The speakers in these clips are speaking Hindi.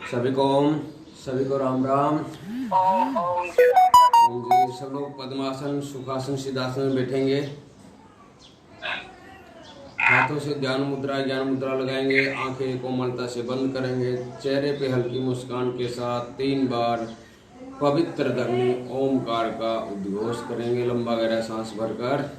सभी को ओम, सभी को राम राम। ओम ओम ओम जी। सब लोग पद्मासन, सुखासन, सिद्धासन में बैठेंगे। हाथों से ज्ञान मुद्रा लगाएंगे। आंखें कोमलता से बंद करेंगे। चेहरे पे हल्की मुस्कान के साथ 3 बार पवित्र ध्वनि ओमकार का उद्घोष करेंगे। लंबा गहरा सांस भरकर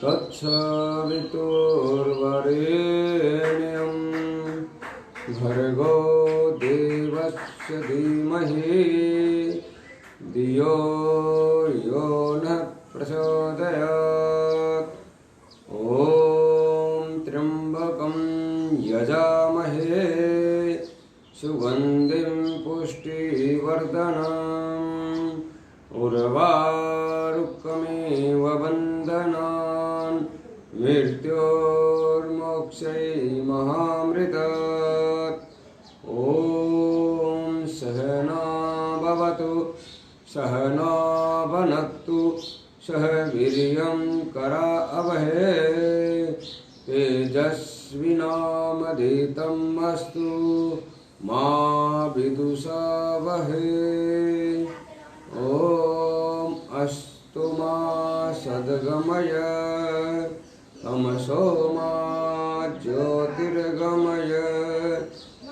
तत्सवितुर्वरेण्यं भर्गो देवस्य धीमहि धियो यो नः प्रचोदयात्। ॐ त्र्यम्बकं यजामहे सुगन्धिं पुष्टिवर्धनम् उर्वारुकमेव वन्दनान् मृत्योर्मोक्षै महामृतात्। ॐ सहना भवतु सहना भुनक्तु सह वीर्यं करावहै तेजस्विनामधीतमस्तु मा विदुषावहै। ॐ अस्तु मा सद्गमय तमसो मा ज्योतिर्गमय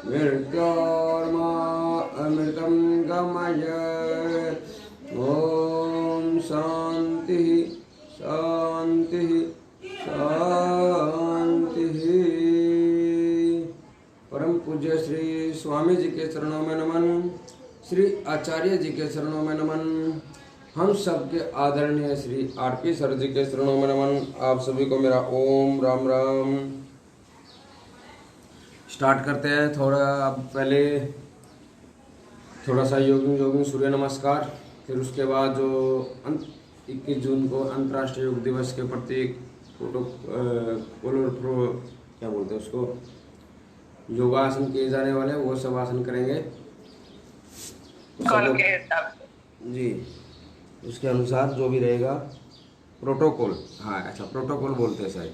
मृत्योर्मा अमृतं गमय। ॐ शांति शांति शांति। परम पूज्य श्री स्वामी जी के चरणों में नमन। श्री आचार्य जी के चरणों में नमन। हम सबके आदरणीय श्री आरपी सर जी के चरणों में नमन। आप सभी को मेरा ओम राम राम। स्टार्ट करते हैं। पहले थोड़ा सा योगिंग सूर्य नमस्कार, फिर उसके बाद जो 21 जून को अंतर्राष्ट्रीय योग दिवस के प्रति क्या बोलते हैं उसको, योगासन किए जाने वाले वो सब आसन करेंगे जी। उसके अनुसार जो भी रहेगा प्रोटोकॉल, हाँ अच्छा प्रोटोकॉल बोलते हैं शायद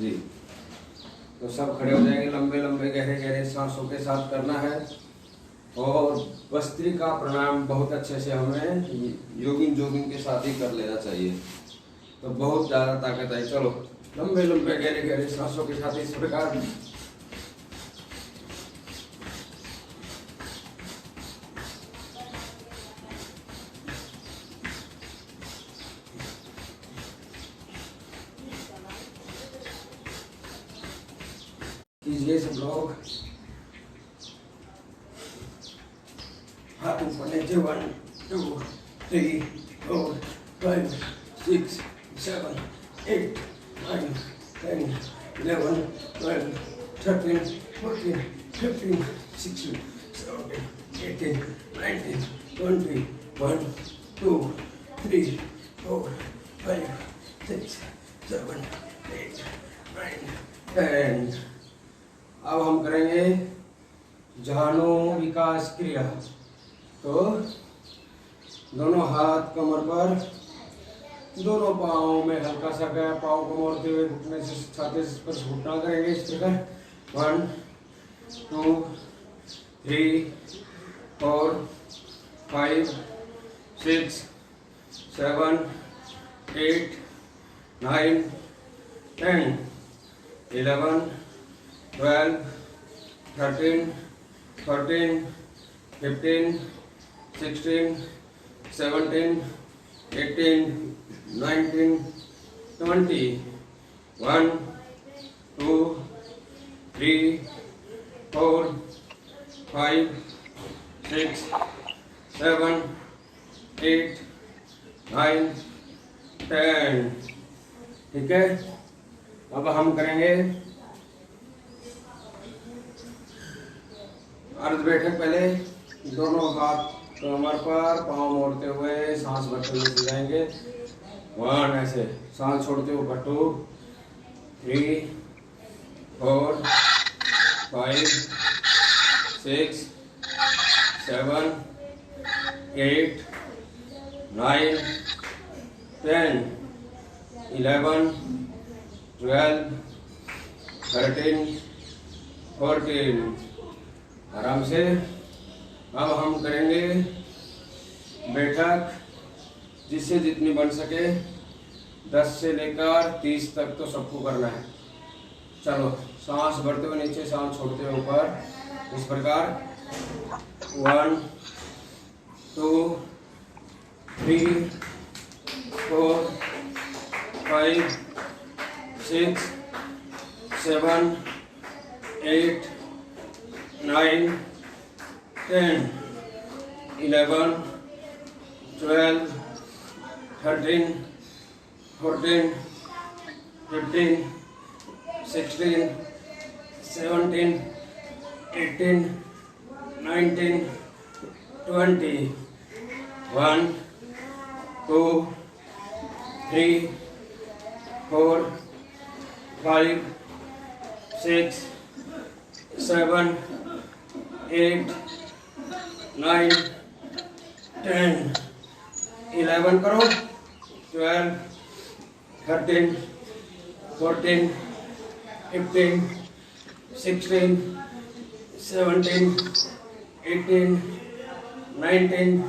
जी। तो सब खड़े हो जाएंगे। लंबे लंबे गहरे गहरे सांसों के साथ करना है। और भस्त्रिका प्रणाम बहुत अच्छे से हमें जोगिंग के साथ ही कर लेना चाहिए, तो बहुत ज़्यादा ताकत आई। चलो लंबे लंबे गहरे गहरे सांसों के साथ इस प्रकार कीजिए सब लोग। हाथ ऊपर नीचे 1 2 3 4 5 6 7 8 9 10 11 12 13 14 15 16 17 18 19 20 1 2 3 4 5 6 7 8 9 10। अब हम करेंगे जानो विकास क्रिया। तो दोनों हाथ कमर पर, दोनों पाँव में हल्का सा गया, पाँव को मोड़ते हुए घुटने से छाती पर घुटना करेंगे इस प्रकार। 1 2 3 4 5 6 7 8 9 10 11 12 13 14 15 16 17 18 19 20 1 2 3 4 5 6 7 8 9 10। ठीक है, अब हम करेंगे अर्ध बैठक। पहले दोनों हाथ कमर पर, पांव मोड़ते हुए सांस भरते हुए सीख जाएंगे। 1 ऐसे सांस छोड़ते हुए ऊपर, 2 3 4 5 6 7 8 9 10 11 12 13 14। आराम से। अब हम करेंगे बैठक, जिससे जितनी बन सके। 10 से लेकर 30 तक तो सबको करना है। चलो, सांस भरते हुए नीचे, सांस छोड़ते हुए ऊपर, इस प्रकार। 1 2 3 4 5 6 7 8 9 10 11 12 13 14 15 16 17 18 19 20 1 2 3 4 5 6 7 8 9 10 11 करो, 12 13 14 15 16 17 18 19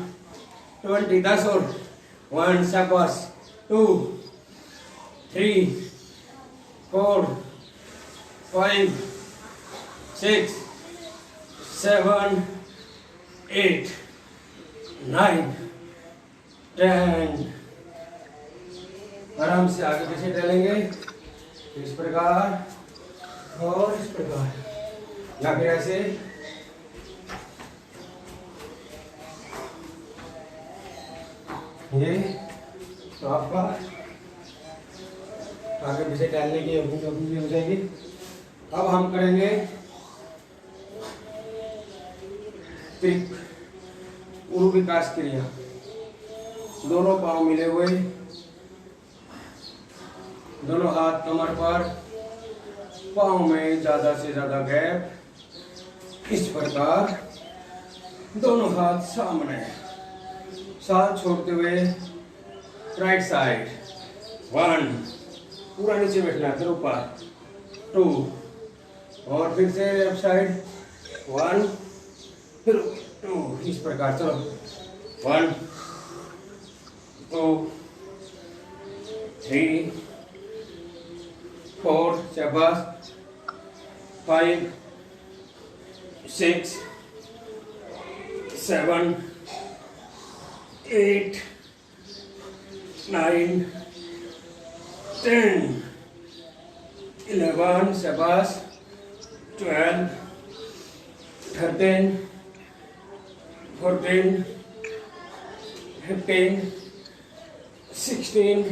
20। 10 और। 1 शाबाश, 2 3 4 5 6 7 8 9 10। आराम से आगे पीछे टहलेंगे, इस प्रकार और इस प्रकार, या फिर ऐसे। ये तो आपका आगे पीछे टहलने की अभी हो जाएगी। अब हम करेंगे उरु विकास क्रिया। दोनों पांव मिले हुए, दोनों हाथ कमर पर, पांव में ज्यादा से ज्यादा गैप, इस प्रकार। दोनों हाथ सामने, सांस छोड़ते हुए राइट साइड। 1 पूरा नीचे बैठना, फिर ऊपर। 2 और फिर से लेफ्ट साइड। 1 फिर 2, इस प्रकार। चलो, 1 2 3 4 शाबाश, 5 6 7 8 9 10 11 शाबाश, 12 13 14 15 16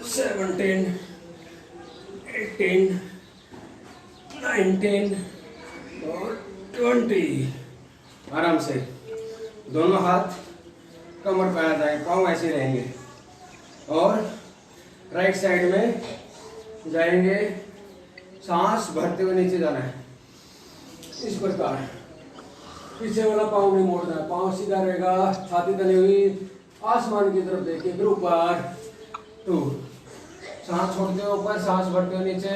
17 18 19 और 20। आराम से दोनों हाथ कमर पे आ जाए, पाँव ऐसे रहेंगे और राइट साइड में जाएंगे। सांस भरते हुए नीचे जाना है, इस प्रकार। पीछे वाला पाँव नहीं मोड़ना है, पाँव सीधा रहेगा, छाती तनी हुई आसमान की तरफ देखिए, फिर ऊपर। 2 सांस छोड़ते हुए ऊपर, सांस भरते हुए नीचे,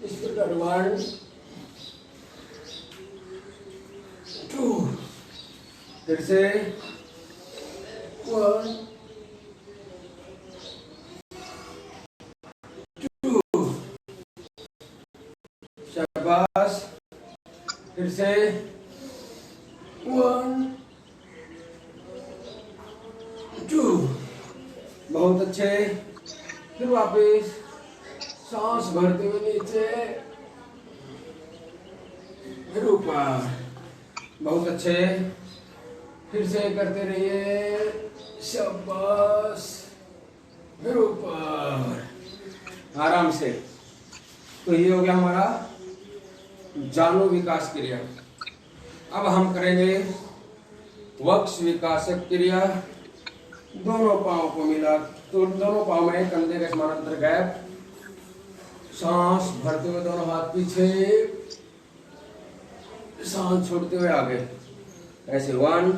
इस प्रकार। 1 2 फिर से 1 2 शाबाश। फिर से 1 2 बहुत अच्छे। फिर वापस सांस भरते हुए नीचे, फिर ऊपर, बहुत अच्छे। फिर से करते रहिए, शाबाश। फिर ऊपर, आराम से। तो ये हो गया हमारा जानु विकास क्रिया। अब हम करेंगे वक्ष विकासक क्रिया। दोनों पाँव को मिला, तो दोनों पाँव में कंधे के समानांतर गैप, सांस भरते हुए दोनों हाथ पीछे, सांस छोड़ते हुए आगे, ऐसे 1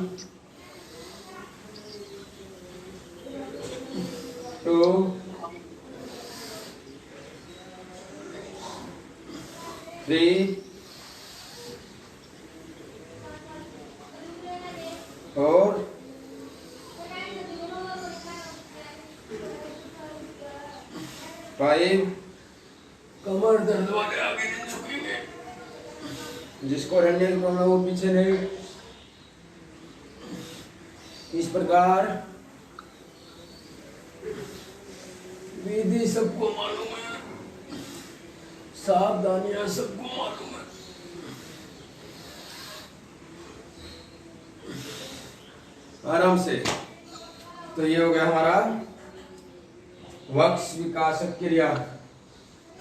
2 3 4 5। कमर दर्द वाले आगे नहीं झुकेंगे, जिसको रनिंग की प्रॉब्लम वो पीछे नहीं। इस प्रकार विधि सबको मालूम है, सावधानियां सबको मालूम है। आराम से। तो ये हो गया हमारा वक्ष विकासक क्रिया।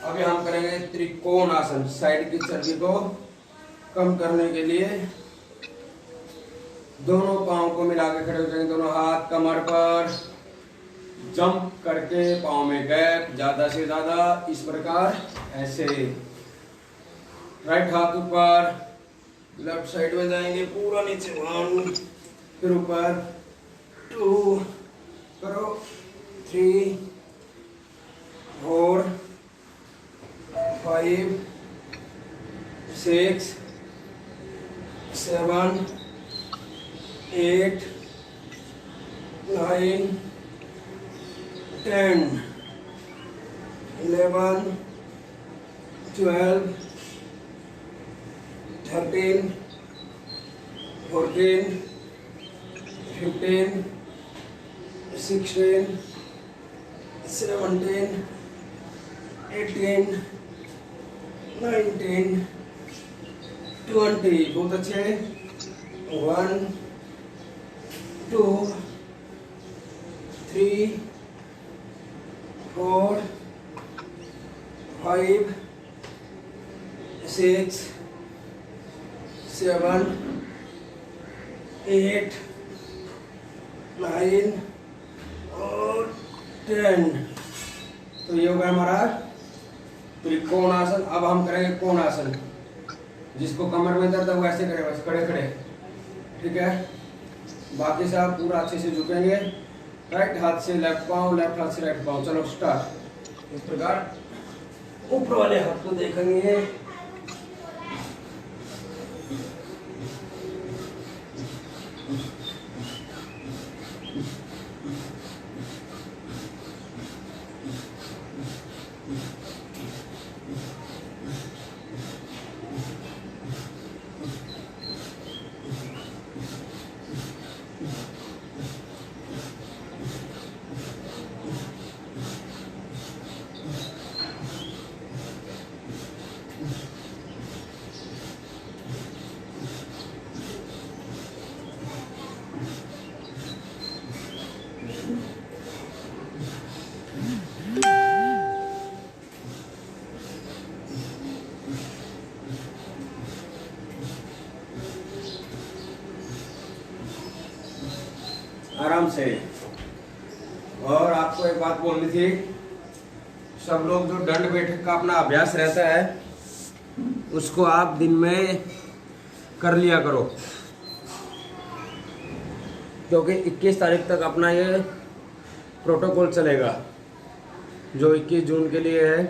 अभी हम करेंगे त्रिकोण आसन। साइड की चर्बी को कम करने के लिए दोनों पांव को मिला के खड़े हो जाएंगे, दोनों हाथ कमर पर, जंप करके पांव में गैप ज्यादा से ज्यादा, इस प्रकार ऐसे। राइट हाथ ऊपर, लेफ्ट साइड में जाएंगे पूरा नीचे 1, फिर ऊपर 2 करो, 3 4 5 6 7 8 9 10 11 12 13 14 15 16 17 18 19 20। बहुत अच्छे। 1 2 3 4 5 6 7 8 9 और 10। तो ये होगा हमारा त्रिकोण आसन। अब हम करेंगे कोण आसन। जिसको कमर में दर्द है वो ऐसे करे, बस खड़े खड़े, ठीक है। बाकी से आप पूरा अच्छे से झुकेंगे। राइट हाथ से लेफ्ट पाँव, लेफ्ट हाथ से राइट पाँव। चलो स्टार्ट। इस प्रकार ऊपर वाले हाथ को देखेंगे, आराम से। और आपको एक बात बोलनी थी, सब लोग जो दंड बैठक का अपना अभ्यास रहता है उसको आप दिन में कर लिया करो, क्योंकि 21 तारीख तक अपना ये प्रोटोकॉल चलेगा जो 21 जून के लिए है।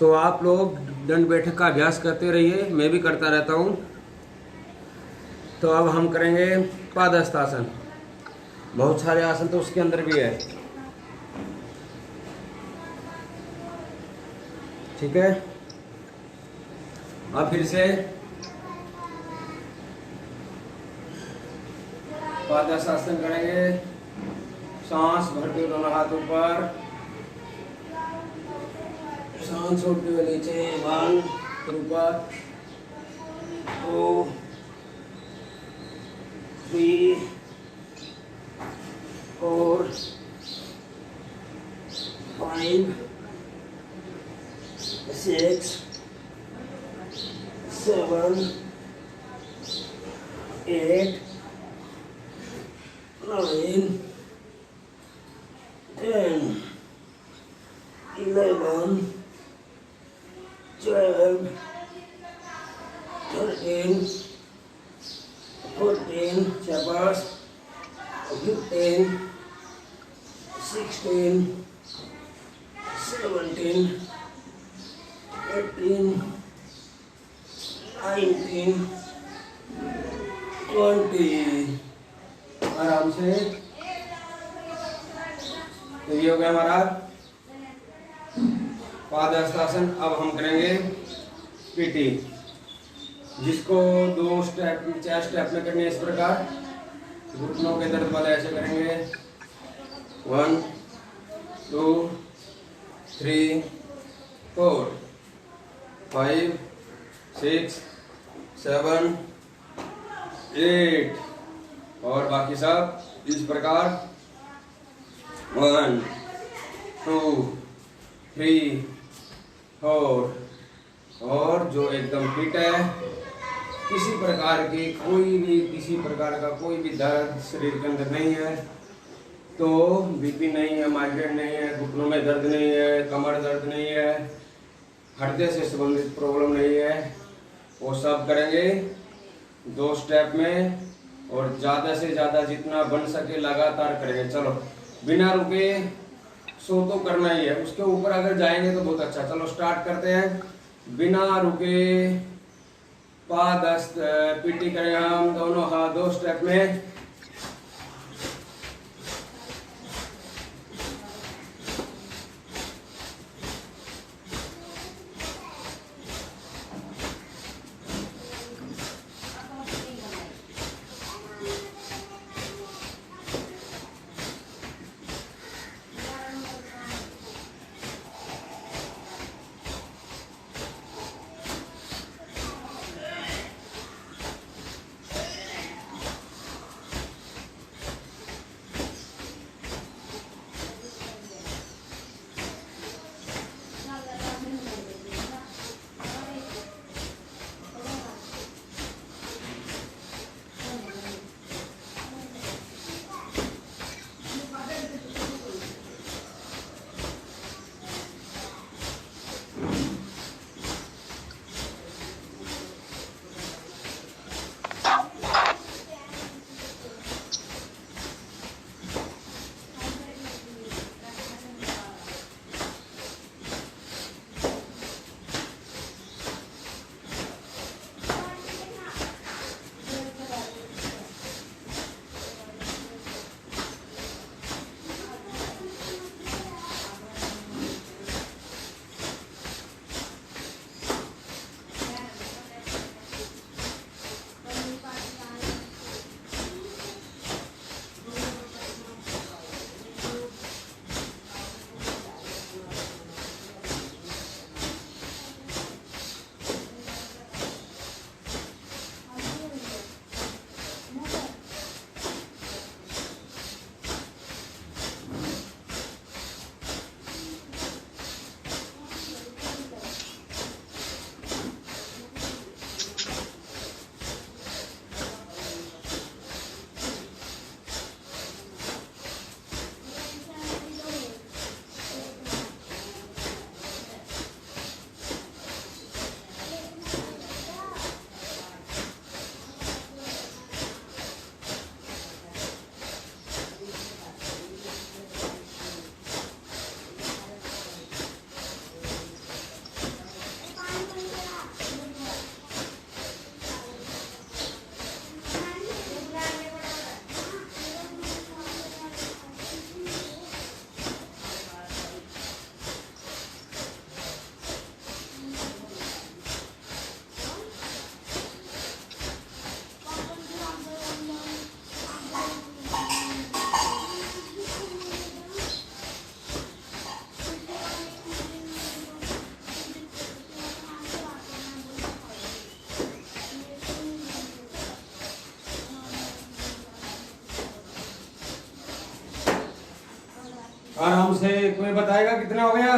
तो आप लोग दंड बैठक का अभ्यास करते रहिए, मैं भी करता रहता हूँ। तो अब हम करेंगे पादहस्तासन। बहुत सारे आसन तो उसके अंदर भी है, ठीक है। अब फिर से पादहस्तासन करेंगे। सांस भरते हुए दोनों हाथ ऊपर, सांस छोड़ते हुए नीचे, 1 ऊपर, 2 3 4 5 6 7 8 9 10 11 12 13 14 शाबाश, 15 16 17 18 19 20। आराम से। तो ये हो गया हमारा पादहस्तासन। अब हम करेंगे पीटी, जिसको 2 स्टेप 4 स्टेप में करनी है इस प्रकार। घुटनों के दर्द वाले ऐसे करेंगे, 1 2 3 4 5 6 7 8, और बाकी सब इस प्रकार 1 2 3 4। और जो एकदम फिट है, किसी प्रकार की किसी प्रकार का कोई भी दर्द शरीर के अंदर नहीं है, तो बीपी नहीं है, माइग्रेन नहीं है, घुटनों में दर्द नहीं है, कमर दर्द नहीं है, हृदय से संबंधित प्रॉब्लम नहीं है, वो सब करेंगे 2 स्टेप में। और ज़्यादा से ज़्यादा जितना बन सके लगातार करेंगे। चलो, बिना रुके 100 तो करना ही है, उसके ऊपर अगर जाएंगे तो बहुत अच्छा। चलो स्टार्ट करते हैं। बिना रुके पीटी करें हम दोनों हाथ 2 स्टेप में। आराम से। कोई बताएगा कितना हो गया?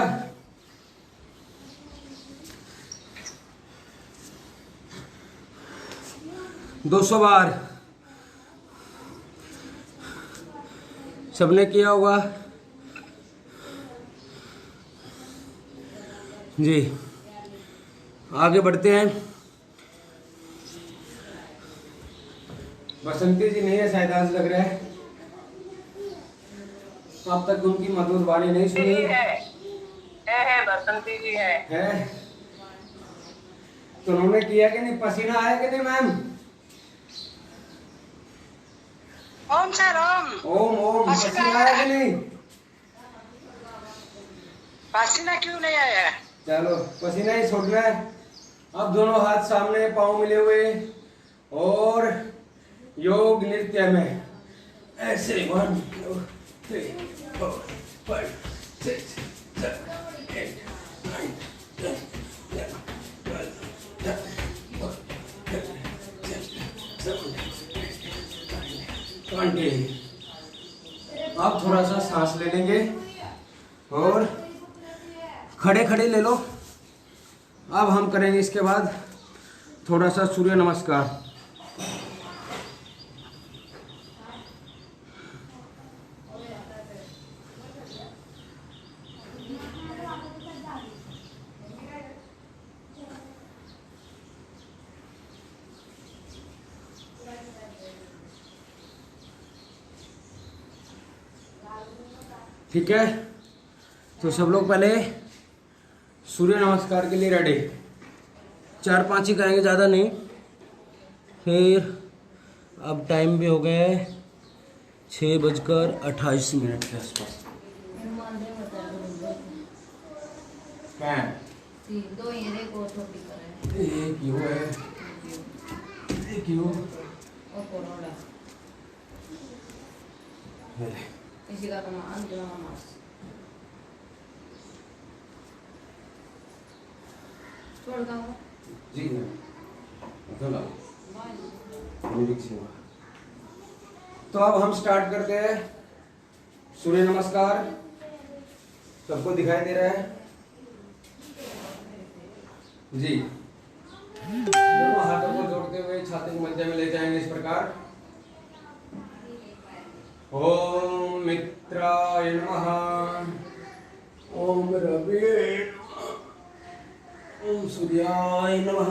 200 बार सबने किया होगा जी। आगे बढ़ते हैं। बसंती जी नहीं है शायद, आज लग रहा है अब तक उनकी मधुर वाणी नहीं सुनी है बसंती जी है। तो उन्होंने किया कि नहीं? पसीना आया कि नहीं मैम? ओम सर ओम। ओम पसीना आया कि नहीं? पसीना क्यों नहीं आया? चलो पसीना ही छोड़ रहा है। अब दोनों हाथ सामने, पांव मिले हुए और योग नृत्य में ऐसे 1 2 3 4 5 6 7 8 9 10 11 12 13 14 15 अब थोड़ा सा सांस ले लेंगे और खड़े खड़े ले लो। अब हम करेंगे इसके बाद थोड़ा सा सूर्य नमस्कार। ठीक है, तो सब लोग पहले सूर्य नमस्कार के लिए रेडी। 4-5 ही करेंगे, ज़्यादा नहीं। फिर अब टाइम भी हो गया है 6:28 के आसपास। एक यू है, एक यू इसी का कमाल जो नमाज छोड़ दो जी तो अब हम स्टार्ट करते हैं सूर्य नमस्कार। सबको दिखाई दे रहा है जी। दोनों हाथों को जोड़ते हुए छाती को मध्य में ले जाएंगे इस प्रकार। ओम मित्राय नमः, ओम रवि, ओम सूर्याय नमः,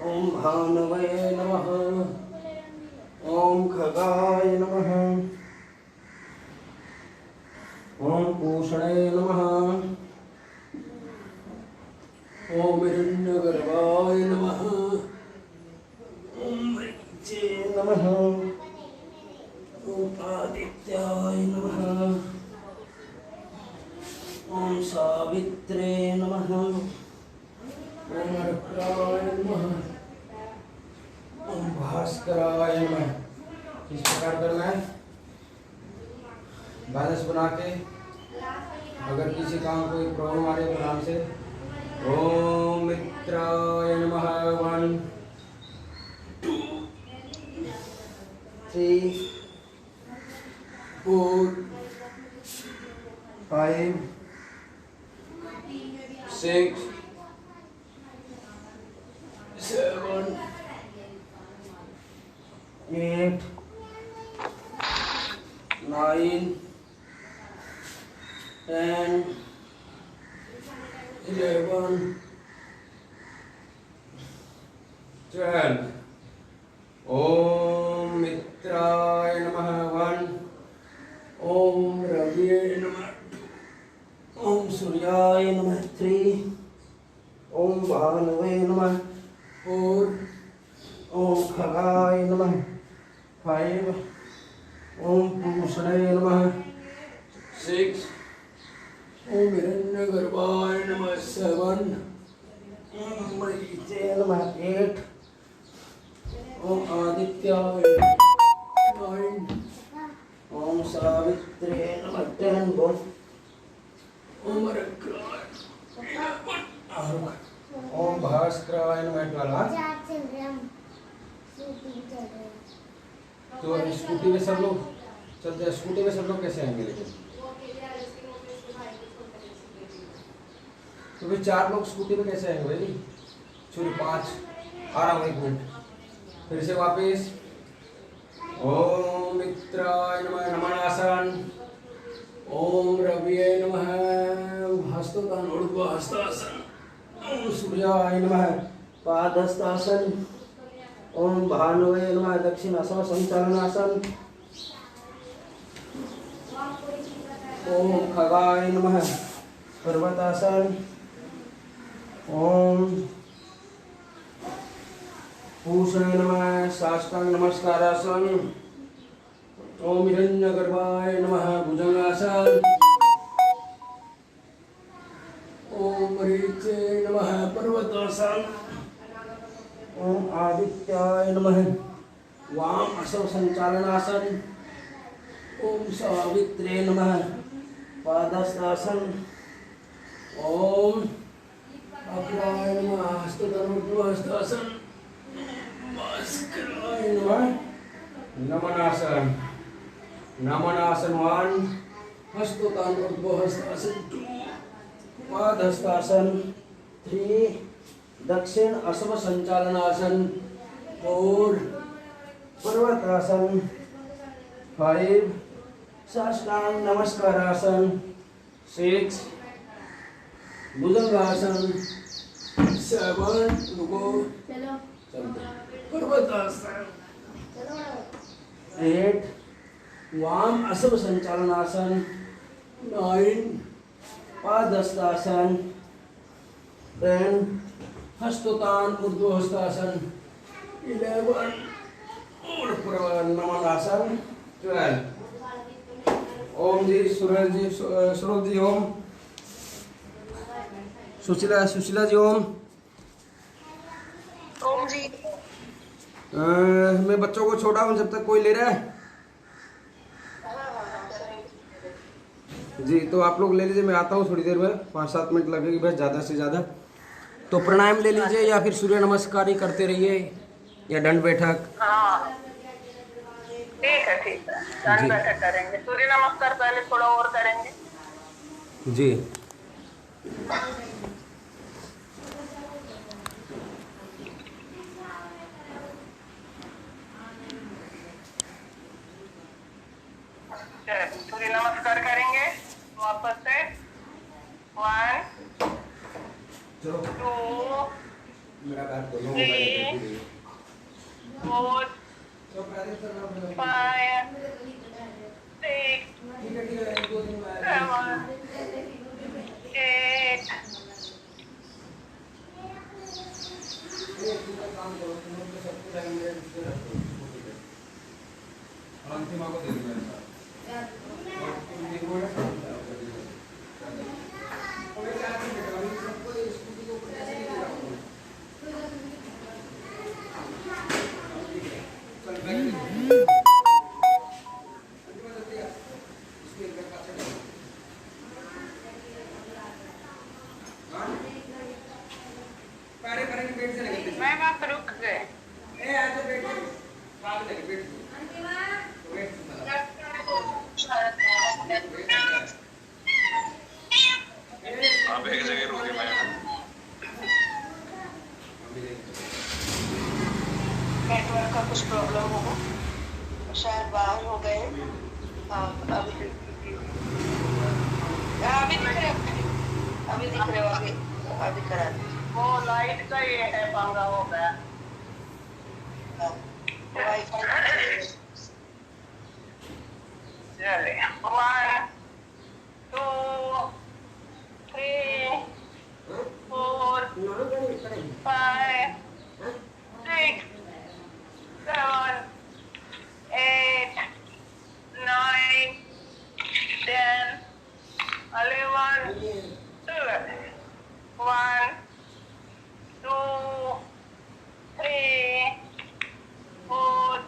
ओम भानवे नमः, ओम खगाय नमः, ओम पूषणे नमः, ओम हिरण्यगर्भाय नमः, ओम मरीचे नमः, ओम आदित्याय नमः, ओम सावित्रे नमः, ओम अर्काय नमः, ओम भास्कराय नमः। इस प्रकार करना है। बैलेंस बना के अगर किसी काम कोई प्रॉब्लम आ रही है तो नाम से ओम मित्राय नमः 1 2 3 4 5 6 7 8 9 10 11 12 ओम मित्राय नमः 1 ओम रविये नमः 2 ओम सूर्याय नमः 3 ओम भानवे नमः 4 ओम खगाय नमः 5 ओम पूषणे नमः 6 ओम हिरण्यगर्भाय नमः 7 ओम मरीचे नमः 8 ओम आदित्याय 9 ओम सावित्रे नमः 10 बोल ओम अर्काय 11 ओम भास्कराय नमः 12। तो स्कूटी में सब लोग चलते हैं। स्कूटी में सब लोग कैसे आएंगे लेकिन तो फिर 4 लोग स्कूटी पे कैसे आएंगे भाई? चलो 5 आराम एक मिनट फिर से वापस। ओम मित्राय नमः नमनासन। ओम रविये नमः हस्तोत्थान ऊर्ध्व हस्तासन। ओम सूर्याय नमः पादहस्तासन। ओम भानुवे नमः दक्षिण असम संचालनासन। ओम खगाय नमः पर्वतासन। ओम पूषाय नमः साष्टांग नमस्कारासन। ओम हिरण्यगर्भाय नमः भुजंगासन। ओम ऋचे नमः पर्वतासन। ओम आदित्याय नमः वाम असव संचालनासन। ओम सावित्रे नमः पादहस्तासन। ओम अग्राय नमः हस्तधनुर्हस्तासन। भास्कराय नमः नमनासन। नमनासन 1 हस्तोत्थान ऊर्ध्व हस्तासन 2 पादहस्तासन 3 दक्षिण अश्व संचालनासन 4 पर्वतासन 5 साष्टांग नमस्कारासन 6 भुजंगासन 7 रुको चलो पर्वतासन 8 वाम अश्व संचालनासन 9 पादहस्तासन 10 हस्तोत्थान ऊर्ध्व हस्तासन 11 और नमनासन 12। ओम जी सूरज जी स्वरूप जी ओम। सुशीला जी ओम। ओम जी। मैं बच्चों को छोड़ा हूँ जब तक कोई ले रहा है जी, तो आप लोग ले लीजिए, मैं आता हूँ थोड़ी देर में, 5-7 मिनट लगेगी बस ज़्यादा से ज़्यादा। तो प्राणायाम ले लीजिए या फिर सूर्य नमस्कार ही करते रहिए या दंड बैठक। हाँ ठीक है जी। दंड बैठक करेंगे। सूर्य नमस्कार पहले थोड़ा और करेंगे। जी सूर्य नमस्कार करेंगे वापस से 1 चलो 2 मेरा बात करो 3 4 5 6 7 8 अंतिमा को दे दूंगा मैं वहाँ पे रुक गए। आप एक जगह रुके मैं नेटवर्क का कुछ प्रॉब्लम होगा, शायद बाहर हो गए। अभी दिख रहे हो अभी करा दीजिए। वो लाइट का ये है पंगा हो गया। चलिए 1 2 3 4 5 6 7 8 9 10 11 12 1 2 3 4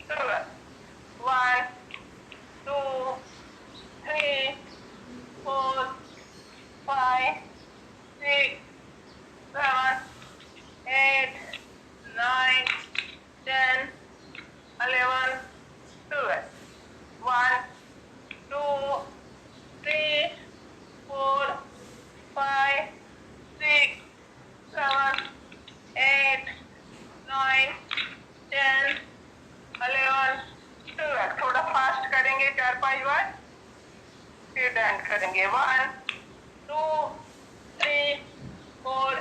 12. 1, 2, 3, 4, 5, 6, 7, 8, 9, 10, 11, 12. 1, 2, 3, 4, 5, 6, 7, 8, 9, 10, 11, 12. थोड़ा फास्ट करेंगे 4-5 बार, फिर डैंड करेंगे. 1, 2, 3, 4,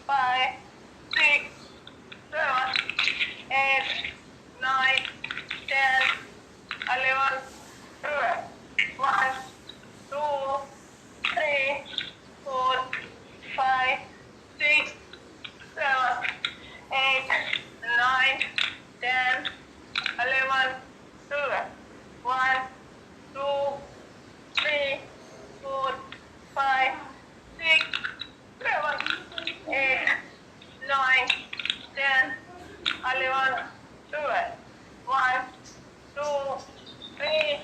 5, 6, 7, 8, 9, 10, 11, 12. 1, 2, 3, 4, 5, 6, 7, 8, 9, 10, 11, 12. 1, 2, 3, 4, 5, 6, 7, 8, 9, 10, 11, 12. 1, 2, 3,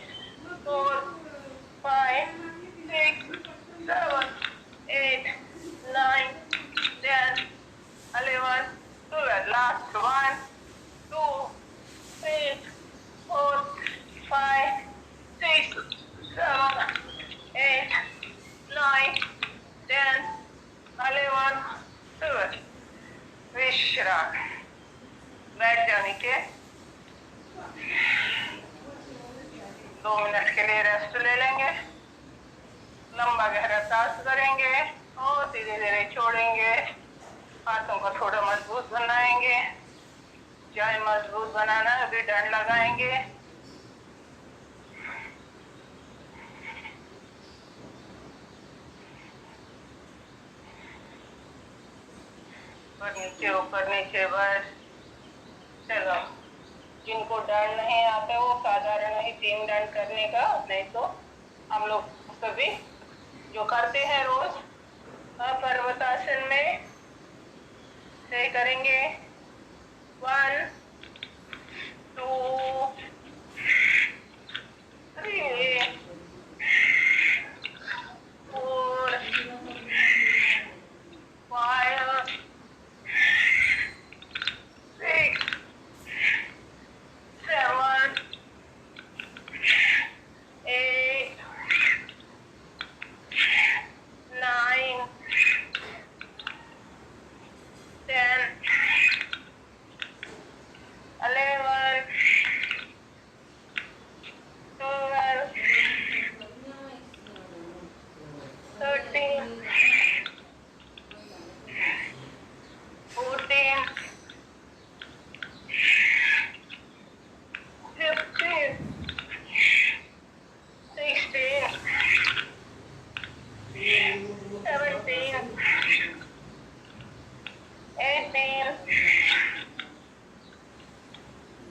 4, 5, 6, 7, 8, 9, 10, 11, 12. Last. 1, 2, 3, 4, 5, 6, 7, 8, 9, 10, 11, 12. विश्राम. बैठ जाओ नीचे. 2 मिनट के लिए रेस्ट ले लेंगे. लंबा गहरा सांस करेंगे और धीरे धीरे छोड़ेंगे. हाथों को थोड़ा मजबूत बनाएंगे. चाहे मजबूत बनाना है अभी डंड लगाएंगे. ऊपर नीचे बस. चलो, जिनको डंड नहीं आता वो साधारण ही 3 डंड करने का, नहीं तो हम लोग सभी जो करते हैं रोज पर्वतासन में से करेंगे. 1, 2, 3, 4, 5, 6, 7, 8, 9, 10, 11, 12, 13, 14, 15, 16, 17, 18,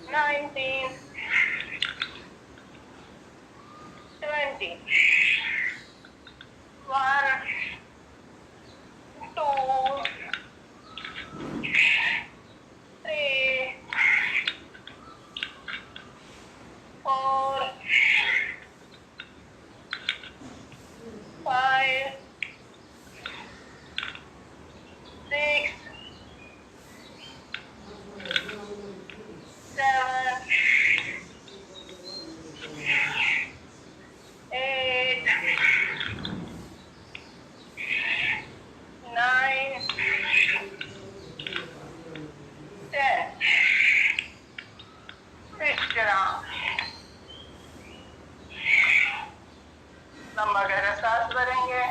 19, 20. 1, 2, 3, 4, 5, 6, 7, 8, 9, 10. विश्राम. लंबा गहरा सांस भरेंगे.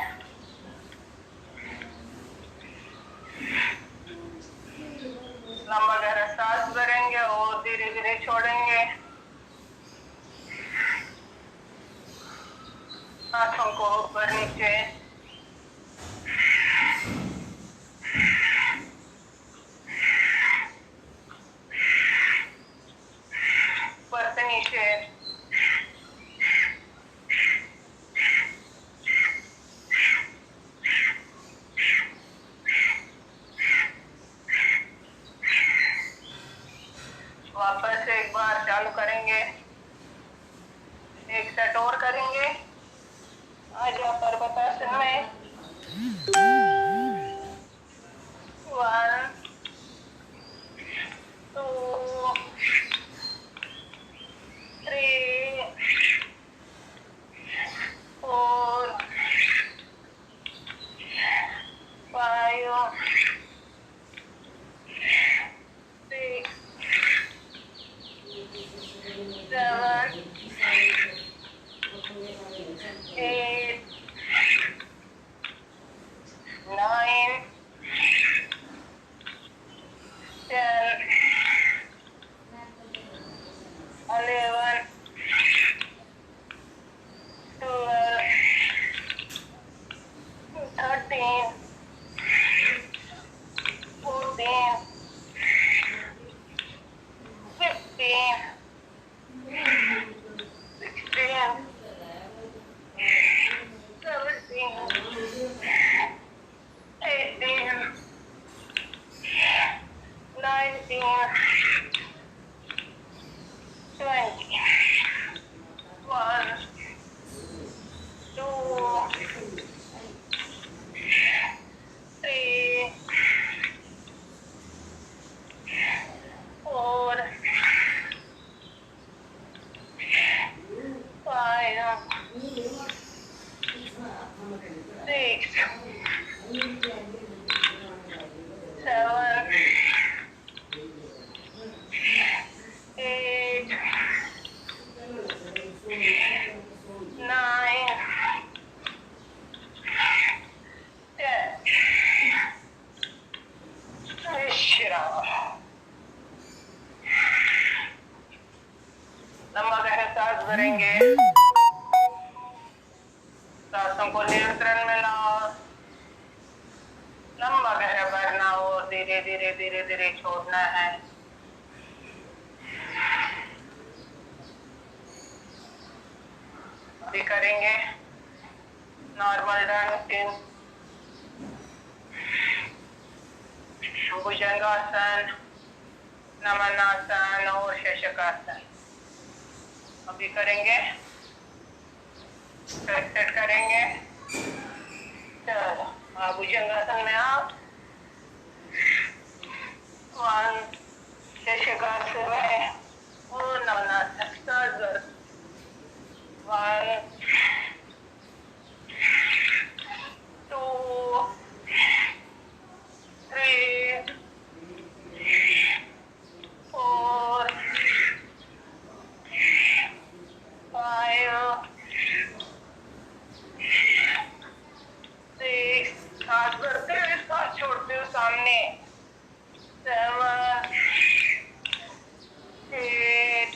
लंबा गहरा सांस भरेंगे और धीरे धीरे छोड़ेंगे. हाथों को ऊपर नीचे. ऊपर से नीचे. वापस एक बार चालू करेंगे, एक सेट और करेंगे। आज पर्वतासन में 1 2 3 4 5 6 7 8 9 10 11 12 13 14 15 16 17 18 19 20 1 2 3 4 5 6 7 8 9 10 विश्राम। लंबा गहरा सांस भरेंगे, सांसों को नियंत्रण में लाओ। लंबा गहरा भरना और धीरे धीरे धीरे धीरे छोड़ना है। अभी करेंगे नॉर्मल डांसिंग, भुजंगासन, नमनासन और शशकासन। अभी करेंगे, सेट करेंगे। चलो आप भुजंगासन में आप 1 शशकासन में और नमनासन 1 2 3 4 5 6 सांस भरते हुए सांस छोड़ते हुए सामने 7 8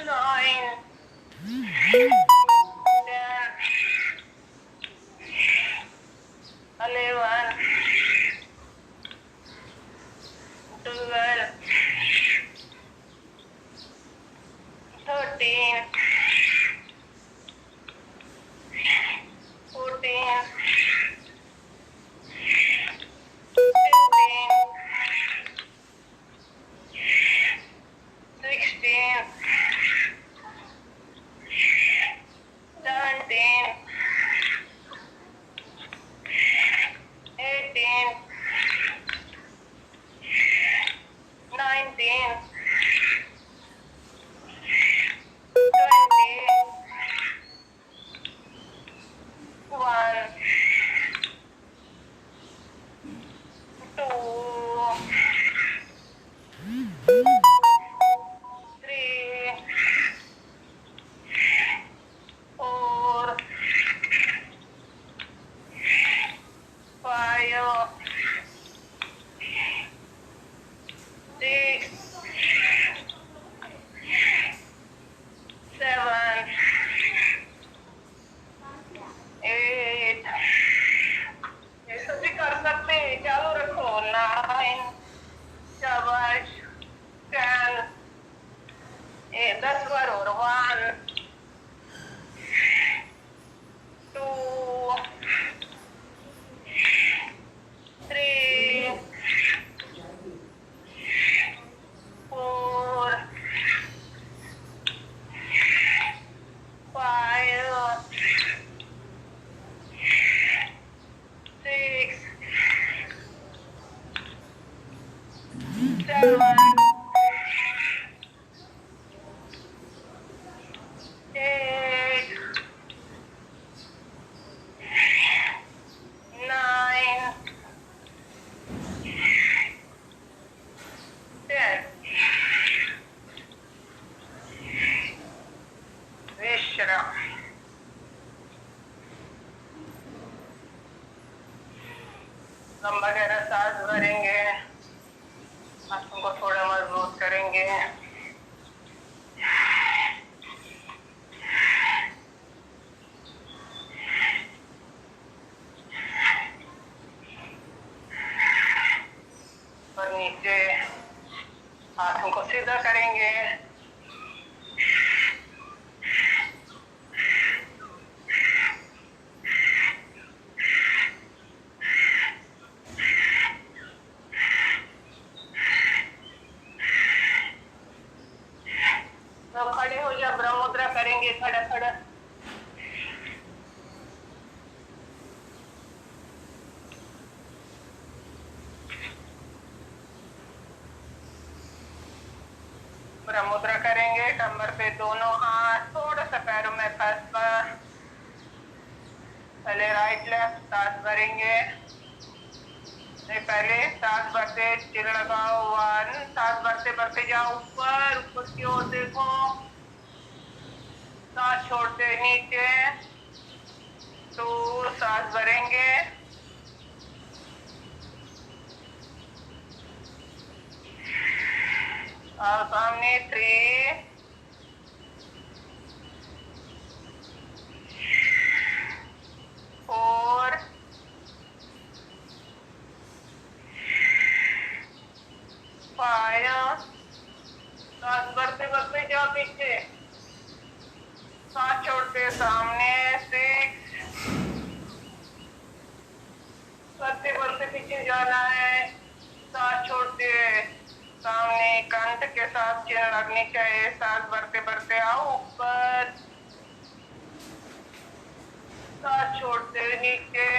9 10 11 12 13 14 15 16 17 18 19 20 1 2 3 4 5 6 7 8 ये सभी कर सकते हैं, चालू रखो। 9 शाबाश 10 10 बार और 1 2 3 हाथों को थोड़ा मजबूत करेंगे। और नीचे हाथों को सीधा करेंगे। तो खड़े हो जा, ब्रह्म मुद्रा करेंगे खड़ा खड़ा। ब्रह्म मुद्रा करेंगे, कमर पे दोनों हाथ, थोड़ा सा पैरों में फंस पर। पहले राइट लेफ्ट सांस भरेंगे। नहीं, पहले सांस भरते चिर लगाओ, 1, सांस भरते भरते जाओ ऊपर, ऊपर की ओर देखो, सांस छोड़ते नीचे, 2, सांस भरेंगे, और सामने 3, 4, 5, सांस भरते भरते जाओ पीछे, सांस छोड़ते सामने, 6, भरते भरते पीछे जाना है, सांस छोड़ते सामने, कंठ के साथ चिन्ह लगनी चाहिए, सांस भरते भरते आओ ऊपर, सांस छोड़ते नीचे।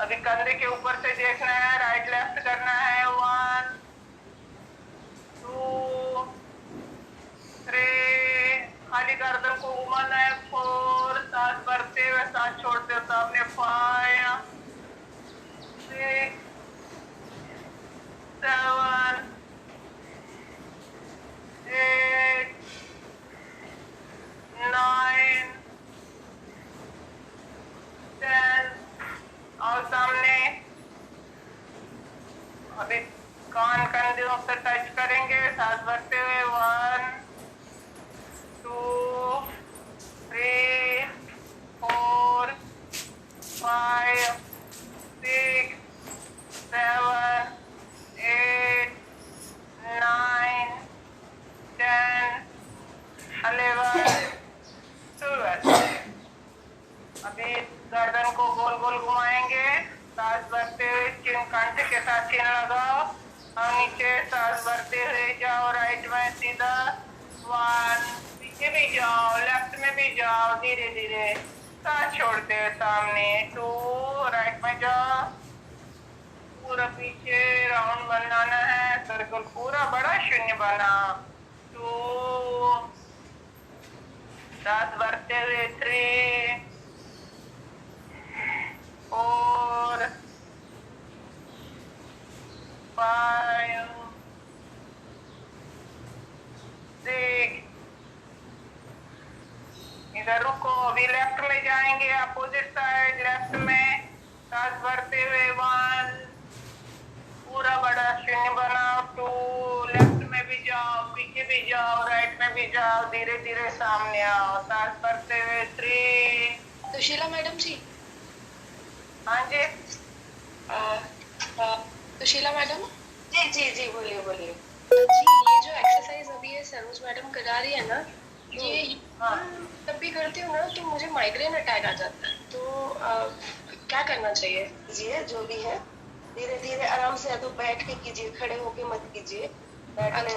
अभी कंधे के ऊपर से देखना है, राइट लेफ्ट करना है, 1, 2, 3, खाली गर्दन को घुमाना है, 4, सांस भरते हुए सांस छोड़ते हुए सामने, 5, 6, 7, 8, 9, 10, और सामने। अभी कान कंधों से टच करेंगे, सांस भरते हुए, 1, 2, 3, 4, 5, 6, 7, 8, 9, 10, 11, 12। अभी गर्दन को गोल गोल घुमाएंगे, सांस भरते हुए कंठ के साथ चिन्ह लगाओ, और नीचे सांस भरते हुए जाओ, राइट में सीधा, 1, पीछे भी जाओ, लेफ्ट में भी जाओ, धीरे धीरे सांस छोड़ते हुए सामने, 2, राइट में जाओ, पूरा पीछे राउंड बनाना है, सर्कल पूरा बड़ा शून्य बना, 2, सांस भरते हुए, 3, 4, 5, 6, इधर रुको, अभी लेफ्ट में जाएंगे, अपोजिट साइड लेफ्ट में, सांस भरते हुए, 1, पूरा बड़ा शून्य बनाओ, 2, लेफ्ट में भी जाओ, पीछे भी जाओ, राइट में भी जाओ, धीरे धीरे सामने आओ, सांस भरते हुए, 3। सुशीला मैडम जी। हाँ जी। सुशीला मैडम जी जी जी, बोलिए बोलिए। जी, ये जो एक्सरसाइज अभी ये सरोज मैडम करा रही है ना, ये हाँ। जब भी करती हूँ ना तो मुझे माइग्रेन अटैक आ जाता है, तो क्या करना चाहिए? कीजिए जो भी है, धीरे धीरे आराम से, या तो बैठ के कीजिए, खड़े होके मत कीजिए। बैठने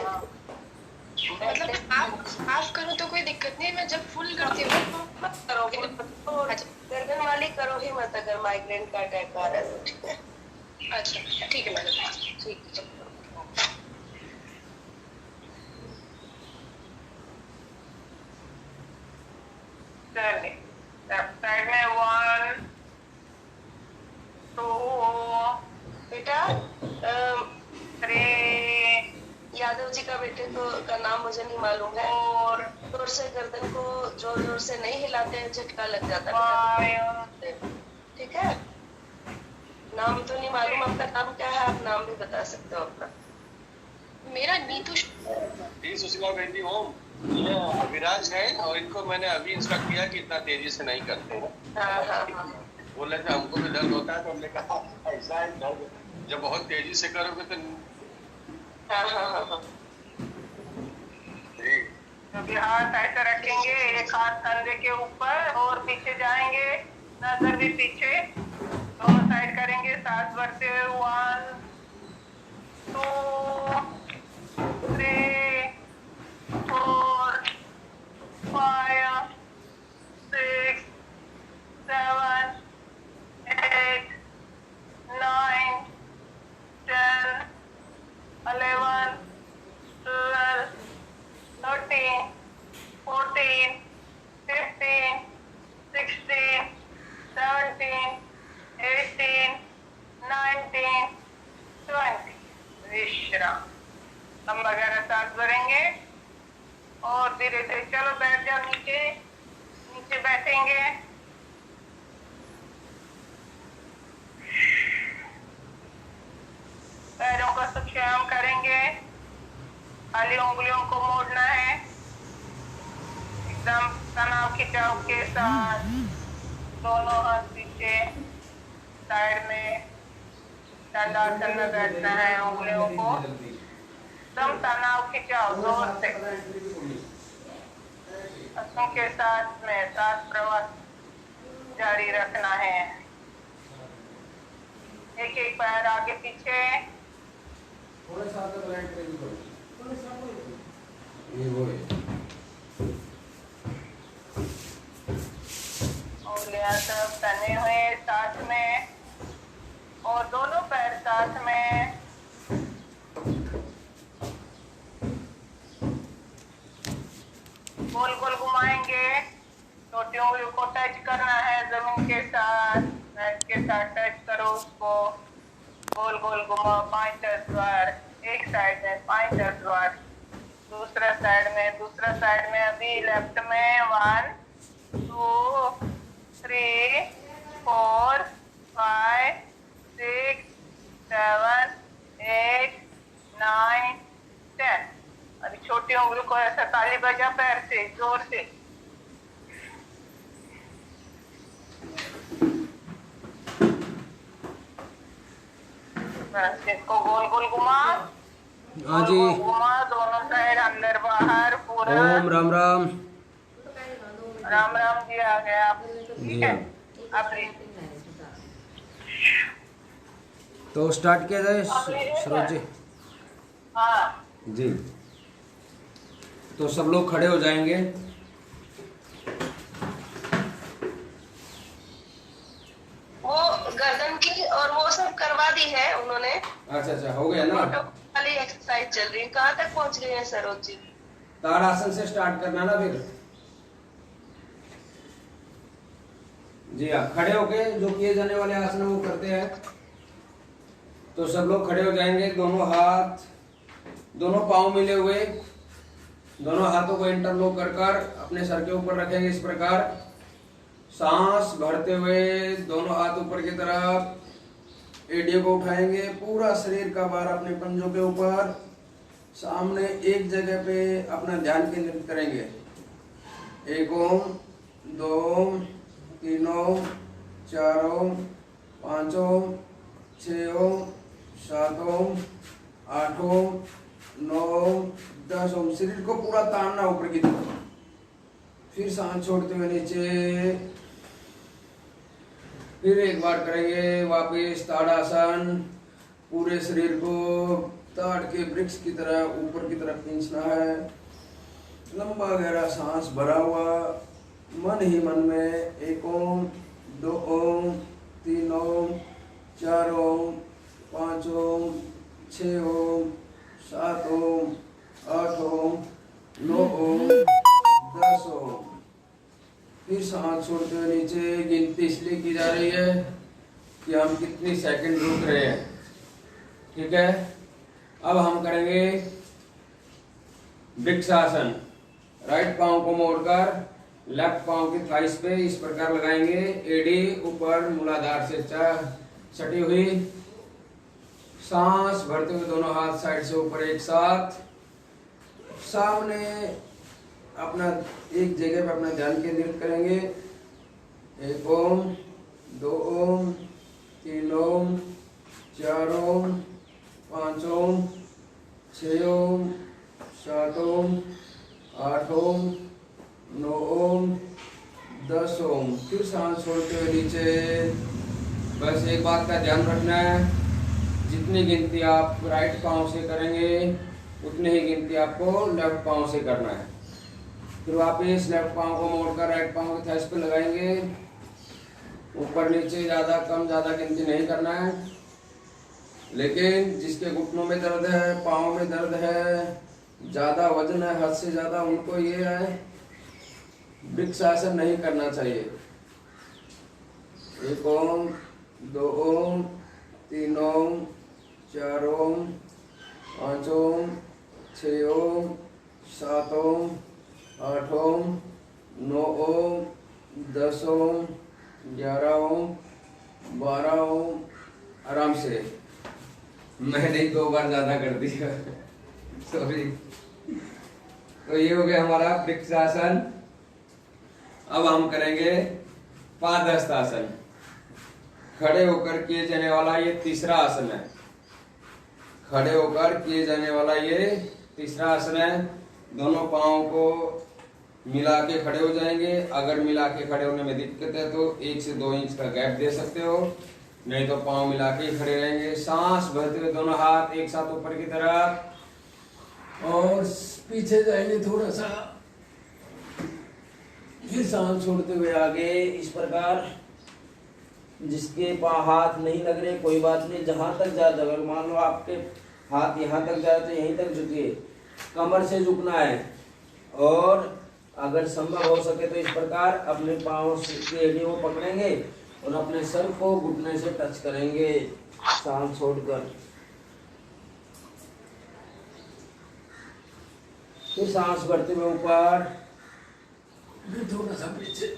मतलब आप करो तो कोई दिक्कत नहीं, मैं जब फुल करती हूँ तो मत करो, गर्दन वाली करो ही मत, अगर माइग्रेन का अटैक आ रहा है, ठीक है? अच्छा ठीक है मैडम, ठीक है। चलिए, लेफ्ट साइड में 1, 2, बेटा 3, यादव जी का बेटे का नाम मुझे नहीं मालूम है, 4, जोर से गर्दन को जोर जोर से नहीं हिलाते हैं, झटका लग जाता है, 5, ठीक है? नाम तो नहीं मालूम, आपका नाम क्या है? आप नाम भी बता सकते हो अपना। मेरा नीतू सुशीला बेटी ओम, ये अविराज है और इनको मैंने अभी इंस्ट्रक्ट किया कि इतना तेजी से नहीं करते हैं। हाँ हाँ हाँ बोले थे हमको भी दर्द होता है, तो हमने कहा ऐसा है दर्द जब बहुत तेजी से करोगे तो हाँ हाँ हाँ हाँ। अभी हाथ ऐसे रखेंगे, एक हाथ कंधे के ऊपर और पीछे जाएंगे, नजर भी पीछे, दोनों साइड करेंगे, सांस भरते हुए 1 2 3 4 5 6 7 8 9 10 11 12 13 14 15 16 17 18 19 20। विश्राम। हम वगैरह सांस भरेंगे और धीरे धीरे चलो बैठ जाओ नीचे, नीचे बैठेंगे। पैरों का सुक्षेम करेंगे, खाली उंगलियों को मोड़ना है, एकदम तनाव खिंचाव के साथ। दोनों हाथ पीछे साइड में दंडासन में बैठना है, उंगलियों को एकदम तनाव खिंचाव जोर से, हंसों के साथ में सांस प्रवाह जारी रखना है। एक एक पैर आगे पीछे, उंगलियां सब तने हुए साथ में और दोनों पैर साथ में। गोल गोल घुमाएंगे, छोटी उंगलियों को टच करना है जमीन के साथ, पैर के साथ टच करो उसको, गोल गोल घुमाओ 5-10 बार, एक साइड में 5-10 बार, दूसरा साइड में अभी लेफ्ट में 1 2 3 4 5 6 7 8 9 10। अभी छोटी उंगली को ऐसा ताली बजा पैर से जोर से। बस इसको गोल गोल घुमा, हाँ जी। घुमा दोनों साइड, अंदर बाहर पूरा। ओम राम राम। राम राम जी आ गए आप, जी ठीक है। हाँ। अब तो स्टार्ट किया जाए सरोज जी। हाँ जी, तो सब लोग खड़े हो जाएंगे। वो गर्दन की और वो सब करवा दी है उन्होंने। अच्छा, हो गया ना। वाली एक्सरसाइज चल रही है, कहाँ तक पहुँच गए हैं सरोज जी? ताड़ासन से स्टार्ट करना ना फिर। जी हाँ, खड़े होके जो किए जाने वाले आसन वो करते हैं। तो सब लोग खड़े हो जाएंगे, दोनों पांव मिले हुए, दोनों हाथों को इंटरलॉक कर अपने सर के ऊपर रखेंगे इस प्रकार। सांस भरते हुए दोनों हाथ ऊपर की तरफ, एडियो को उठाएंगे, पूरा शरीर का भार अपने पंजों के ऊपर, सामने एक जगह पे अपना ध्यान केंद्रित करेंगे। 1 ओम, 2 ओम, 3 ओम, 4 ओम, 5 ओम, 6 ओम, 7 ओम, 8 ओम, 9 ओम, 10 ओम। शरीर को पूरा तानना ऊपर की तरफ, फिर सांस छोड़ते हुए नीचे, फिर एक बार करेंगे वापस ताड़ासन। पूरे शरीर को ताड़ के वृक्ष की तरह ऊपर की तरफ खींचना है, लंबा गहरा सांस भरा हुआ, मन ही मन में 1 ओम, 2 ओम, 3 ओम, 4 ओम, 5 ओम, 6 ओम, 7 ओम, 8 ओम, 9 ओम, 10 ओम। फिर सांस छोड़ते हुए नीचे, गिनती इसलिए की जा रही है कि हम कितनी सेकंड रुक रहे हैं, ठीक है। अब हम करेंगे वृक्षासन। राइट पांव को मोड़कर लेफ्ट पांव की थाइस पे इस प्रकार लगाएंगे, एड़ी ऊपर मूलाधार से सटी हुई। सांस भरते हुए दोनों हाथ साइड से ऊपर एक साथ, सामने अपना एक जगह पे अपना ध्यान केंद्रित करेंगे। 1 ओम, 2 ओम, 3 ओम, 4 ओम, 5 ओम, 6 ओम, 7 ओम, 8 ओम, 9 ओम, 10 ओम। फिर सांस छोड़ते हुए नीचे। बस एक बात का ध्यान रखना है, जितनी गिनती आप राइट पाँव से करेंगे उतनी ही गिनती आपको लेफ्ट पाँव से करना है। फिर वापस लेफ्ट पाँव को मोड़कर राइट पाँव के थाइस पे लगाएंगे। ऊपर नीचे ज़्यादा कम ज़्यादा गिनती नहीं करना है। लेकिन जिसके घुटनों में दर्द है, पाँव में दर्द है, ज़्यादा वजन है हद से ज़्यादा, उनको ये है वृक्ष आसन नहीं करना चाहिए। 1 ओम, 2 ओम, 3 ओम, 4 ओम, 5 ओम, 6 ओम, 7 ओम, 8 ओम, 9 ओम, 10 ओम, 11 ओम, 12 ओम। आराम से, मैंने 2 बार ज्यादा कर दिया, सॉरी। तो ये हो गया हमारा वृक्षासन। अब हम करेंगे पादहस्तासन। खड़े होकर किए जाने वाला ये तीसरा आसन है। खड़े होकर किए जाने वाला ये तीसरा आसन है। दोनों पाँव को मिला के खड़े हो जाएंगे। अगर मिला के खड़े होने में दिक्कत है तो 1 से 2 इंच का गैप दे सकते हो, नहीं तो पाँव मिला के खड़े रहेंगे। सांस भरते हुए दोनों हाथ एक साथ ऊपर की तरफ और पीछे जाएंगे थोड़ा सा। फिर सांस छोड़ते हुए आगे इस प्रकार। जिसके हाथ नहीं लग रहे कोई बात नहीं, जहां तक जाए, अगर मान लो आपके हाथ यहाँ तक जाए तो यहीं तक झुकिए, कमर से झुकना है। और अगर संभव हो सके तो इस प्रकार अपने पाँव की एड़ी को पकड़ेंगे और अपने सर को घुटने से टच करेंगे सांस छोड़कर। फिर सांस भरते हुए ऊपर, फिर थोड़ा सा पीछे।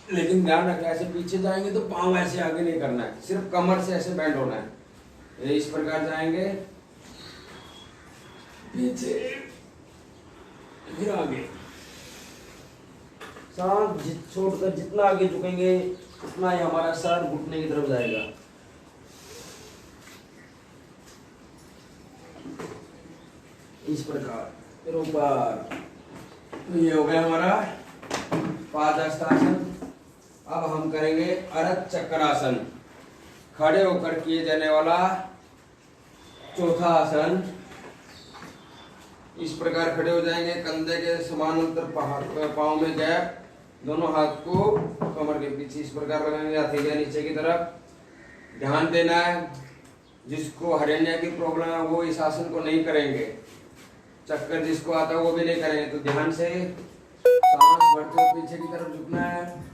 लेकिन ध्यान रखें, ऐसे पीछे जाएंगे तो पाँव ऐसे आगे नहीं करना है, सिर्फ कमर से ऐसे बैंड होना है। इस प्रकार जाएंगे, पीछे फिर आगे। सांस छोड़कर जितना आगे झुकेंगे उतना ही हमारा सर घुटने की तरफ जाएगा। इस प्रकार फिर ऊपर। तो ये हो गया हमारा पादहस्तासन। अब हम करेंगे अर्ध चक्रासन। खड़े होकर किए जाने वाला चौथा आसन। इस प्रकार खड़े हो जाएंगे, कंधे के समानांतर पाँव में गैप, दोनों हाथ को कमर के पीछे इस प्रकार लगाएंगे, हथेलियां नीचे की तरफ। ध्यान देना है, जिसको हरेनिया की प्रॉब्लम है वो इस आसन को नहीं करेंगे। चक्कर जिसको आता है वो भी नहीं करेंगे। तो ध्यान से सांस भरते हुए पीछे की तरफ झुकना है।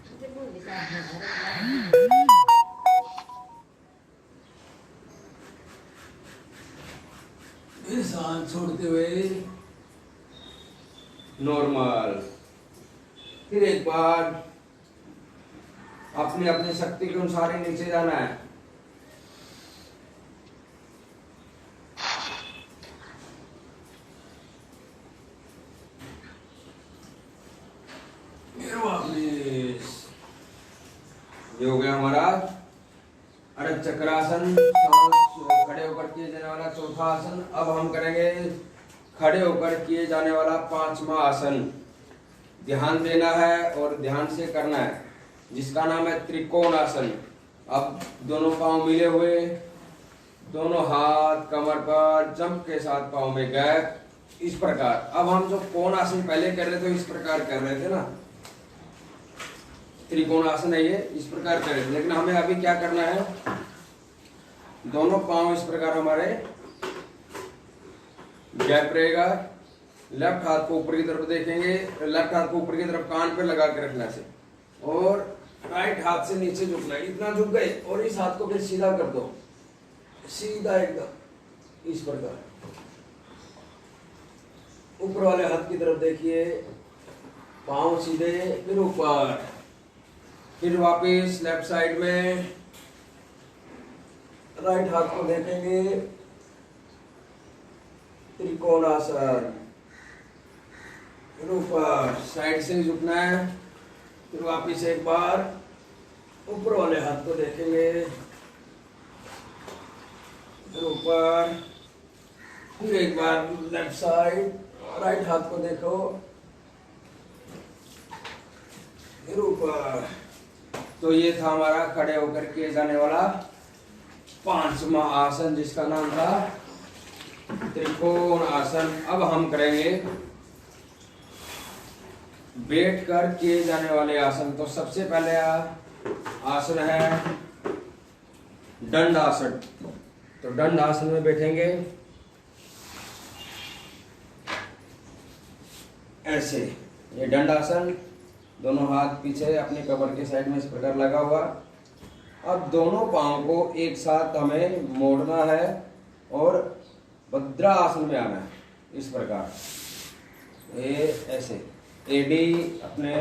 फिर सांस छोड़ते हुए नॉर्मल। फिर एक बार अपनी अपनी शक्ति के अनुसार ही नीचे जाना है। ये हो गया हमारा अर्ध चक्रासन, खड़े होकर किए जाने वाला चौथा आसन। अब हम करेंगे खड़े होकर किए जाने वाला पांचवा आसन। ध्यान देना है और ध्यान से करना है, जिसका नाम है त्रिकोण आसन। अब दोनों पांव मिले हुए, दोनों हाथ कमर पर, जंप के साथ पांव में गैप, इस प्रकार। अब हम जो कोण आसन पहले कर रहे थे इस प्रकार कर रहे थे ना, त्रिकोण आसन है ये, इस प्रकार कर रहे थे। लेकिन हमें अभी क्या करना है, दोनों पांव इस प्रकार हमारे गैप रहेगा। लेफ्ट हाथ को ऊपर की तरफ देखेंगे, लेफ्ट हाथ को ऊपर की तरफ कान पे लगा के रखना से, और राइट हाथ से नीचे झुकना है। इतना झुक गए और इस हाथ को फिर सीधा कर दो, सीधा एकदम इस प्रकार। ऊपर वाले हाथ की तरफ देखिए, पांव सीधे, फिर ऊपर, फिर वापस लेफ्ट साइड में राइट हाथ को देखेंगे, त्रिकोणासन। फिर ऊपर साइड से ही झुकना है। फिर वापिस एक बार ऊपर वाले हाथ को देखेंगे, फिर ऊपर, फिर एक बार लेफ्ट साइड, राइट हाथ को देखो, फिर ऊपर। तो ये था हमारा खड़े होकर किए जाने वाला 5वां आसन, जिसका नाम था त्रिकोण आसन। अब हम करेंगे बैठकर किए जाने वाले आसन। तो सबसे पहले आसन है दंड आसन। तो दंड आसन में बैठेंगे ऐसे, ये दंड आसन, दोनों हाथ पीछे अपने कमर के साइड में इस प्रकार लगा हुआ। अब दोनों पांव को एक साथ हमें मोड़ना है और भद्रासन में आना है, इस प्रकार। ये ऐसे, एडी अपने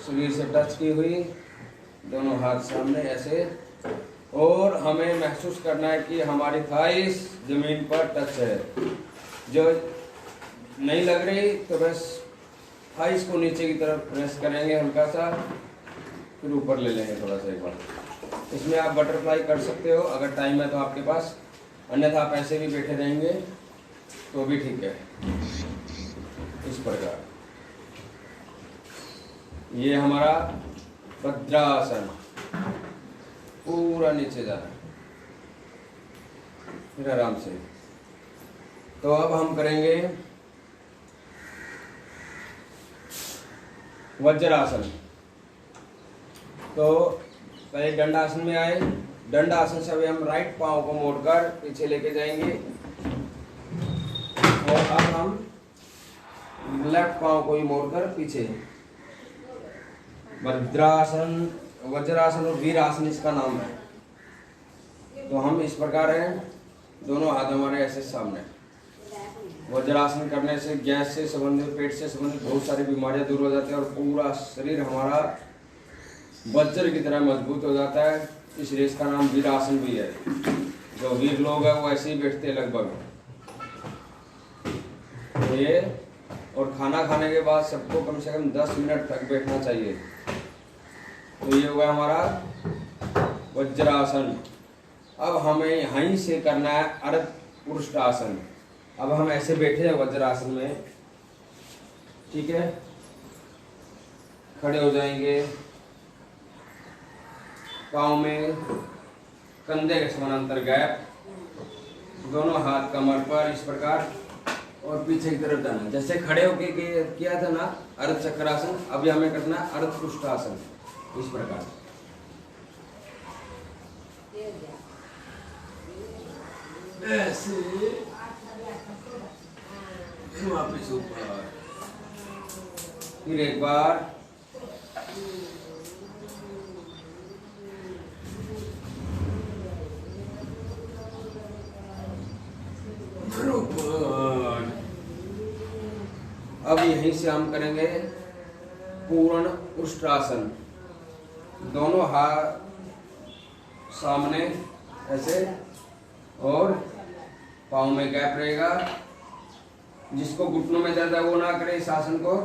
शरीर से टच की हुई, दोनों हाथ सामने ऐसे, और हमें महसूस करना है कि हमारी थाइस जमीन पर टच है। जो नहीं लग रही तो बस थाइस को नीचे की तरफ प्रेस करेंगे हल्का सा, फिर ऊपर ले लेंगे थोड़ा सा एक बार। इसमें आप बटरफ्लाई कर सकते हो अगर टाइम है तो आपके पास, अन्यथा आप ऐसे भी बैठे रहेंगे तो भी ठीक है, इस प्रकार। ये हमारा भद्रासन, पूरा नीचे जाना, फिर आराम से। तो अब हम करेंगे वज्रासन। तो पहले दंडासन में आए, दंडासन से अभी हम राइट पांव को मोड़कर पीछे लेके जाएंगे, और अब हम लेफ्ट पांव को ही मोड़कर पीछे। भद्रासन, वज्रासन और वीरासन इसका नाम है। तो हम इस प्रकार हैं, दोनों हाथ हमारे ऐसे सामने। वज्रासन करने से गैस से संबंधित, पेट से संबंधित बहुत सारी बीमारियां दूर हो जाती हैं और पूरा शरीर हमारा वज्र की तरह मजबूत हो जाता है, इसलिए इसका नाम वीरासन भी है। जो वीर लोग हैं वो ऐसे ही बैठते हैं लगभग। ये, और खाना खाने के बाद सबको कम से कम 10 मिनट तक बैठना चाहिए। तो ये हुआ हमारा वज्रासन। अब हमें यहीं से करना है अर्ध पुरुषासन। अब हम ऐसे बैठे हैं वज्रासन में, ठीक है। खड़े हो जाएंगे, पाँव में कंधे के समानांतर गैप, दोनों हाथ कमर पर इस प्रकार, और पीछे की तरफ जाना। जैसे खड़े होके किया था ना अर्ध चक्रासन, अभी हमें करना है अर्ध पृष्ठासन, इस प्रकार। ऐसे वापिस ऊपर, फिर एक बार, फिर ऊपर। अब यहीं से हम करेंगे पूर्ण उष्ट्रासन। दोनों हाथ सामने ऐसे, और पाँव में गैप रहेगा। जिसको घुटनों में दर्द है वो ना करे इस आसन को।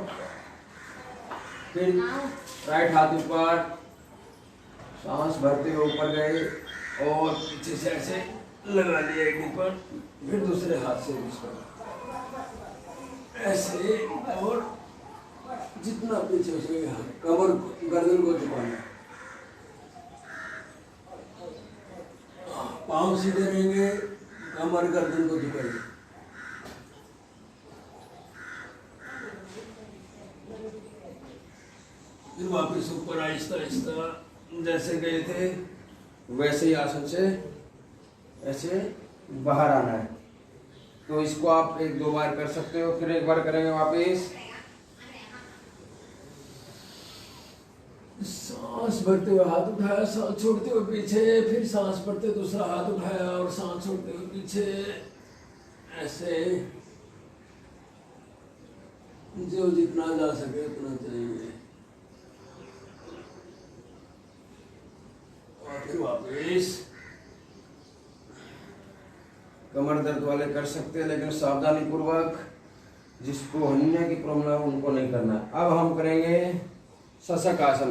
फिर राइट हाथ ऊपर, सांस भरते हुए ऊपर गए और पीछे से ऐसे लगा लिया एक पर, फिर दूसरे हाथ से ऐसे, और जितना पीछे हो सके कमर, गर्दन को झुकाना। पाँव सीधे रहेंगे, कमर गर्दन को झुकाइए। फिर वापस ऊपर आहिस्ता आहिस्ता जैसे गए थे वैसे ही आसन से ऐसे बाहर आना है। तो इसको आप 1-2 बार कर सकते हो। फिर एक बार करेंगे वापस, सांस भरते हुए हाथ उठाया, सांस छोड़ते हुए पीछे, फिर सांस भरते दूसरा हाथ उठाया और सांस छोड़ते हुए पीछे, ऐसे जो जितना जा सके उतना चाहिए। और फिर वापस कमर दर्द वाले कर सकते हैं, लेकिन सावधानी पूर्वक, जिसको हन्या की प्रॉब्लम है उनको नहीं करना। अब हम करेंगे शशक आसन।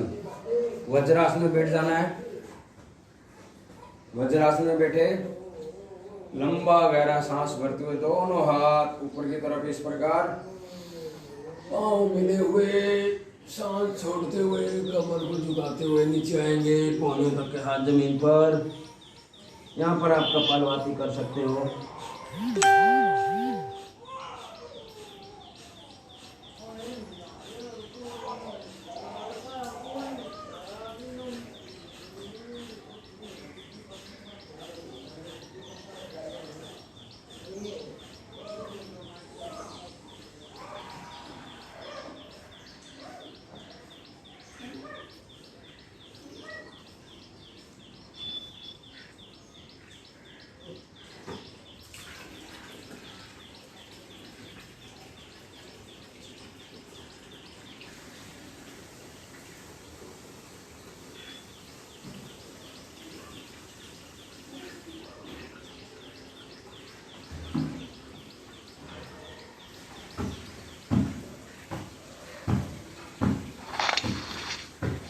वज्रासन में बैठ जाना है। वज्रासन में बैठे, लंबा गहरा सांस भरते हुए दोनों हाथ ऊपर की तरफ इस प्रकार, पाँव मिले हुए, सांस छोड़ते हुए, कमर को झुकाते हुए नीचे आएंगे, पौने तक के हाथ जमीन पर। यहाँ पर आप कपालभाति कर सकते हो।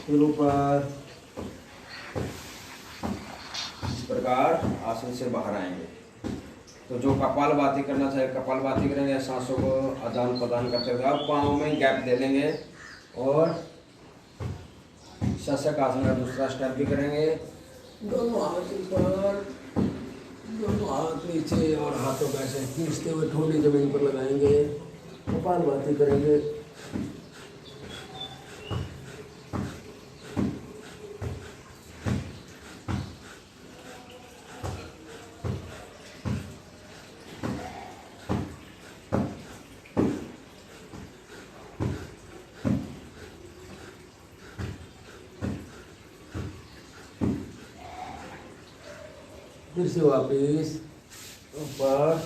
फिर ऊपर इस प्रकार आसन से बाहर आएंगे। तो जो कपालभाति करना चाहे कपालभाति करेंगे, सांसों को आदान प्रदान करते हुए। अब पाँव में गैप दे लेंगे और शशक आसन का दूसरा स्टेप भी करेंगे। दोनों हाथ ऊपर, दोनों हाथ नीचे और हाथों को ऐसे खींचते हुए ठोड़ी जमीन पर लगाएंगे, कपालभाति करेंगे। फिर से वापिस ऊपर।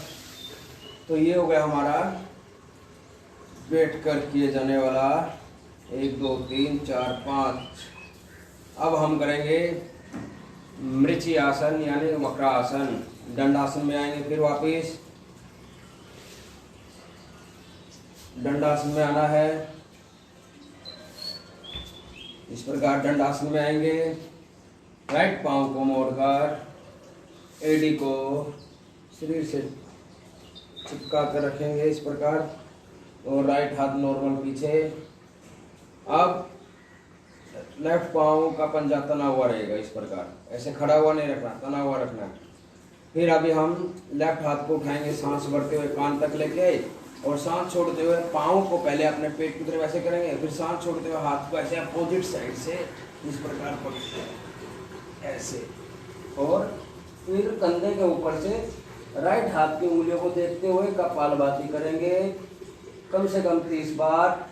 तो ये हो गया हमारा बैठ कर किए जाने वाला 1 2 3 4 5। अब हम करेंगे मृच्छी आसन यानी वक्रासन। दंडासन में आएंगे। फिर वापिस दंडासन में आना है। इस प्रकार दंडासन में आएंगे। राइट पांव को मोड़कर एडी को शरीर से चिपका कर रखेंगे इस प्रकार, और राइट हाथ नॉर्मल पीछे। अब लेफ्ट पांव का पंजा तना हुआ रहेगा इस प्रकार, ऐसे खड़ा हुआ नहीं रखना, तना हुआ रखना। फिर अभी हम लेफ्ट हाथ को उठाएंगे सांस भरते हुए कान तक लेके, और सांस छोड़ते हुए पाँव को पहले अपने पेट की तरफ ऐसे करेंगे, फिर सांस छोड़ते हुए हाथ को ऐसे अपोजिट साइड से इस प्रकार पकड़ते ऐसे, और फिर कंधे के ऊपर से राइट हाथ की उंगलियों को देखते हुए कपालभाति करेंगे कम से कम 30 बार।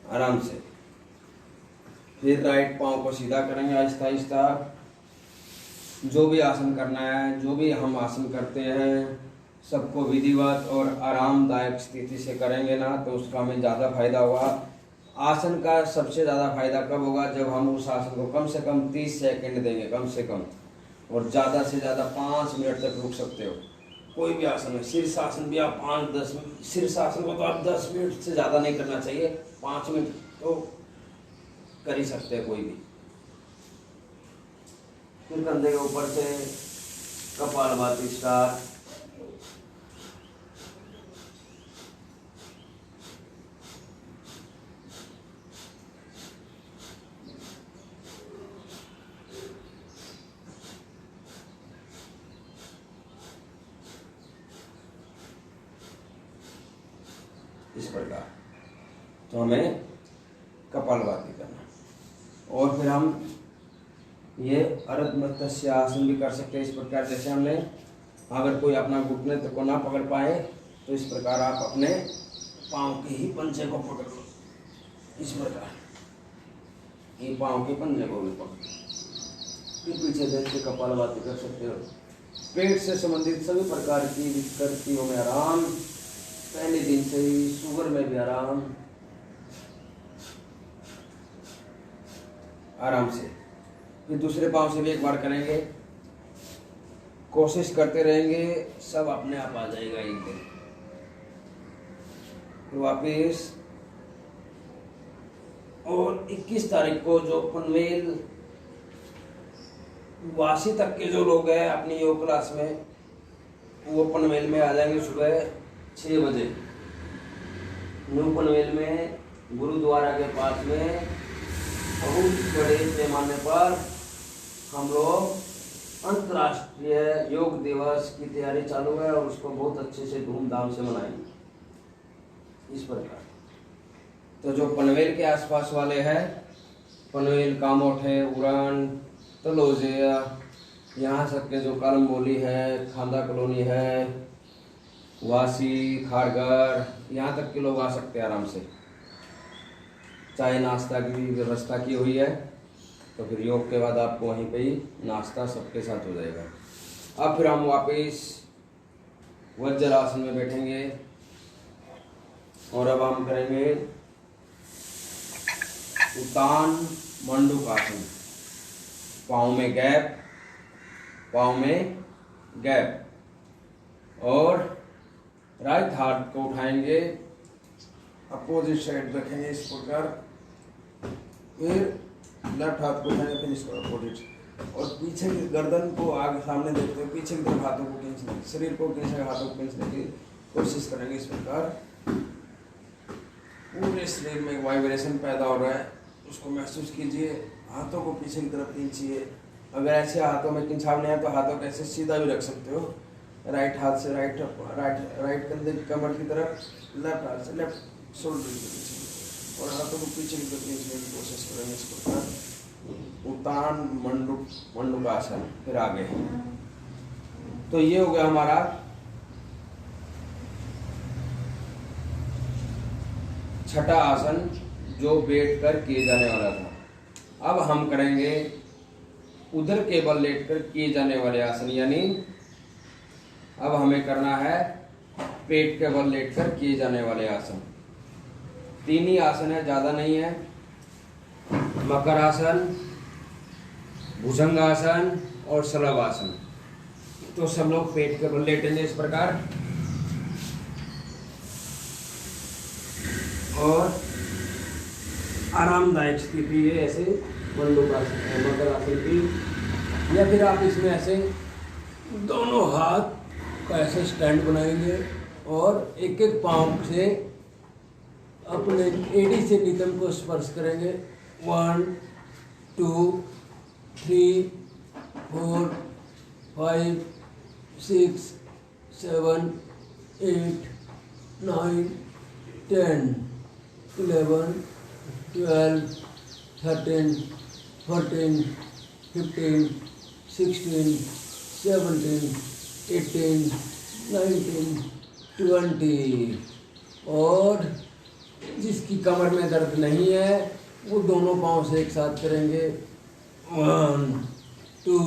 आराम से। फिर राइट पांव को सीधा करेंगे आहिस्ता आहिस्ता। जो भी आसन करना है, जो भी हम आसन करते हैं, सबको विधिवत और आरामदायक स्थिति से करेंगे ना, तो उसका हमें ज़्यादा फायदा होगा। आसन का सबसे ज़्यादा फायदा कब होगा? जब हम उस आसन को कम से कम 30 सेकंड देंगे कम से कम, और ज़्यादा से ज़्यादा 5 मिनट तक रुक सकते हो। कोई भी आसन है, शीर्षासन भी आप 5-10 मिनट, शीर्षासन को तो आप 10 मिनट से ज़्यादा नहीं करना चाहिए, 5 मिनट तो कर ही सकते हैं कोई भी। फिर कंधे के ऊपर से कपालभाति स्टार्ट। इस प्रकार तो हमें कपालभाति करना, और फिर हम ये अर्ध मत्स्य आसन भी कर सकते हैं इस प्रकार। जैसे हमने अगर कोई अपना घुटने तक को ना पकड़ पाए तो इस प्रकार आप अपने पाँव के ही पंजे को पकड़ लो, इस प्रकार ये पाँव के पंजे को भी पकड़, फिर पीछे देख के कपालभाति कर सकते हो। पेट से संबंधित सभी प्रकार की विकृतियों में आराम, पहले दिन से ही शुगर में भी आराम, आराम से। फिर दूसरे पाँव से भी एक बार करेंगे, कोशिश करते रहेंगे, सब अपने आप आ जाएगा एक दिन। तो वापिस और 21 तारीख को जो पनवेल वासी तक के जो लोग हैं अपनी योग क्लास में, वो पनवेल में आ जाएंगे सुबह 6 बजे। न्यू पनवेल में गुरुद्वारा के पास में बहुत बड़े पैमाने पर हम लोग अंतर्राष्ट्रीय योग दिवस की तैयारी चालू है और उसको बहुत अच्छे से धूमधाम से मनाएंगे इस प्रकार। तो जो पनवेल के आसपास वाले हैं, पनवेल, कामोठे, उड़ान, तलोजिया, यहाँ सबके जो कालमबोली है, खांदा कॉलोनी है, वासी, खारगर, यहाँ तक के लोग आ सकते हैं आराम से। चाय नाश्ता की भी व्यवस्था की हुई है, तो फिर योग के बाद आपको वहीं पे ही नाश्ता सबके साथ हो जाएगा। अब फिर हम वापस वज्रासन में बैठेंगे और अब हम करेंगे उत्तान मंडूकासन। पाँव में गैप, पाँव में गैप, और राइट हाथ को उठाएंगे, अपोजिट साइड रखेंगे इस प्रकार, फिर लेफ्ट हाथ को उठाएंगे, फिर इसको अपोजिट, और पीछे की गर्दन को आगे सामने देखते हुए पीछे की तरफ हाथों को खींचने, शरीर को खींचने, हाथों को खींचने की कोशिश करेंगे इस प्रकार। पूरे शरीर में वाइब्रेशन पैदा हो रहा है, उसको महसूस कीजिए। हाथों को पीछे की तरफ खींचिए। अगर ऐसे हाथों में खिंचाव नहीं है तो हाथों को ऐसे सीधा भी रख सकते हो। राइट हाथ से राइट कंधे की कमर की तरफ, लेफ्ट हाथ से लेफ्ट शोल्डर के पीछे, और हाथों को पीछे की तरफ खींचने की कोशिश करेंगे इस प्रकार। उत्तान मंडूकासन। फिर आगे, तो ये हो गया हमारा छठा आसन जो बैठकर किए जाने वाला था। अब हम करेंगे उधर के बल लेटकर किए जाने वाले आसन, यानी अब हमें करना है पेट के बल लेटकर किए जाने वाले आसन। 3 ही आसन है, ज्यादा नहीं है। मकर आसन, भुजंगासन और शलभासन। तो सब लोग पेट के बल लेटेंगे इस प्रकार, और आरामदायक स्थिति है ऐसे मंडूकासन, मकर आसन की। या फिर आप इसमें ऐसे दोनों हाथ का ऐसे स्टैंड बनाएंगे और एक एक पाँव से अपने एड़ी से नितंब को स्पर्श करेंगे। 1 2 3 4 5 6 7 8 9 10 11 12 13 14 15 16 17 18 19 20। और जिसकी कमर में दर्द नहीं है वो दोनों पाँव से एक साथ करेंगे। 1 2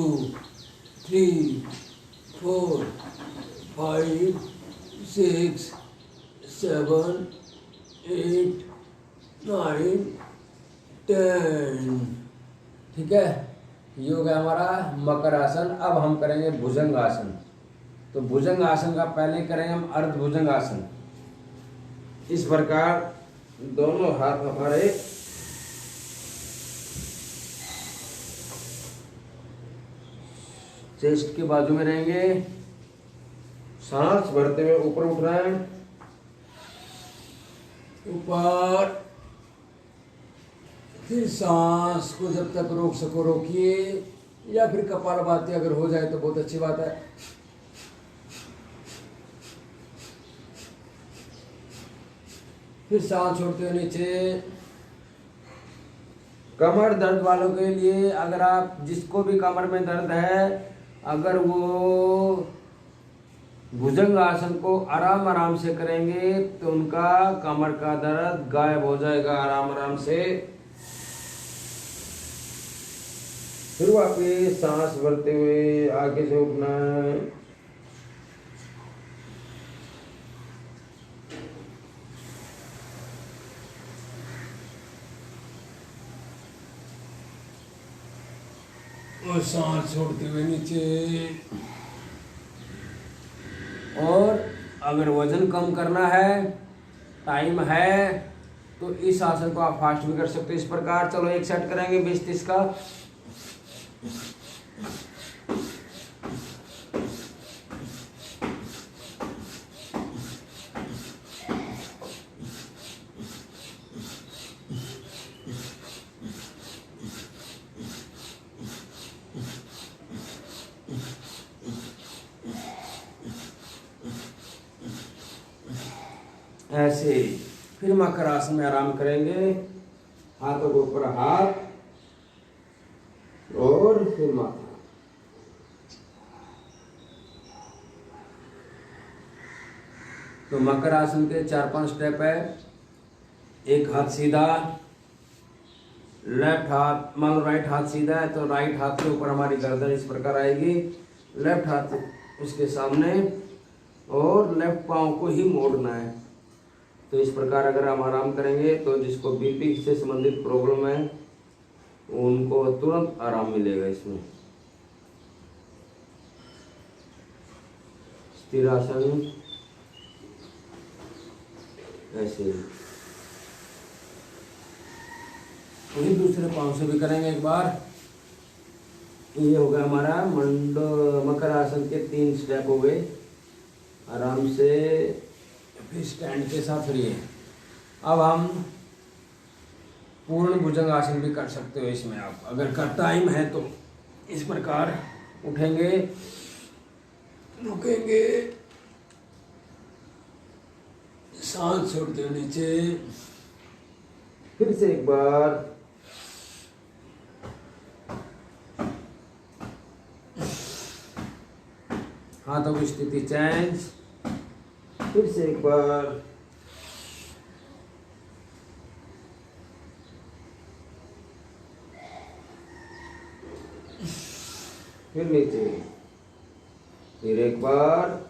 3 4 5 6 7 8 9 10। ठीक है, ये हो गया हमारा मकर आसन। अब हम करेंगे भुजंग आसन। तो भुजंग आसन का पहले करेंगे हम अर्ध भुजंग आसन। इस प्रकार दोनों हाथ हमारे चेस्ट के बाजू में रहेंगे। सांस भरते हुए ऊपर उठ रहे हैं, ऊपर। फिर सांस को जब तक रोक सको रोकिए, या फिर कपालभाति अगर हो जाए तो बहुत अच्छी बात है। फिर सांस छोड़ते हुए नीचे, कमर दर्द वालों के लिए, अगर आप जिसको भी कमर में दर्द है, अगर वो भुजंग आसन को आराम आराम से करेंगे तो उनका कमर का दर्द गायब हो जाएगा आराम आराम से। फिर वापिस सांस भरते हुए आगे से उठना है। और सांस छोड़ते हुए नीचे। और अगर वजन कम करना है, टाइम है, तो इस आसन को आप फास्ट भी कर सकते हो इस प्रकार। चलो एक सेट करेंगे 20-30 का। ऐसे फिर मकर आसन में आराम करेंगे, हाथों के ऊपर हाथ और फिर माथा। तो मकर आसन के 4-5 स्टेप है। एक हाथ सीधा, लेफ्ट हाथ, मान लो राइट हाथ सीधा है तो राइट हाथ के ऊपर हमारी गर्दन इस प्रकार आएगी, लेफ्ट हाथ उसके सामने और लेफ्ट पाँव को ही मोड़ना है। तो इस प्रकार अगर हम आराम करेंगे तो जिसको बीपी से संबंधित प्रॉब्लम है उनको तुरंत आराम मिलेगा इसमें। स्थिर आसन ऐसे। वही दूसरे पाँव से भी करेंगे एक बार। ये हो गया हमारा मकर आसन के 3 स्टेप हो गए। आराम से फिर स्टैंड के साथ रहिए। अब हम पूर्ण भुजंग आसन भी कर सकते हो इसमें। आप अगर का टाइम है तो इस प्रकार उठेंगे, रुकेंगे, सांस छोड़ते हुए नीचे। फिर से एक बार हाथों की स्थिति चेंज। फिर से एक बार फिर नीचे, फिर एक बार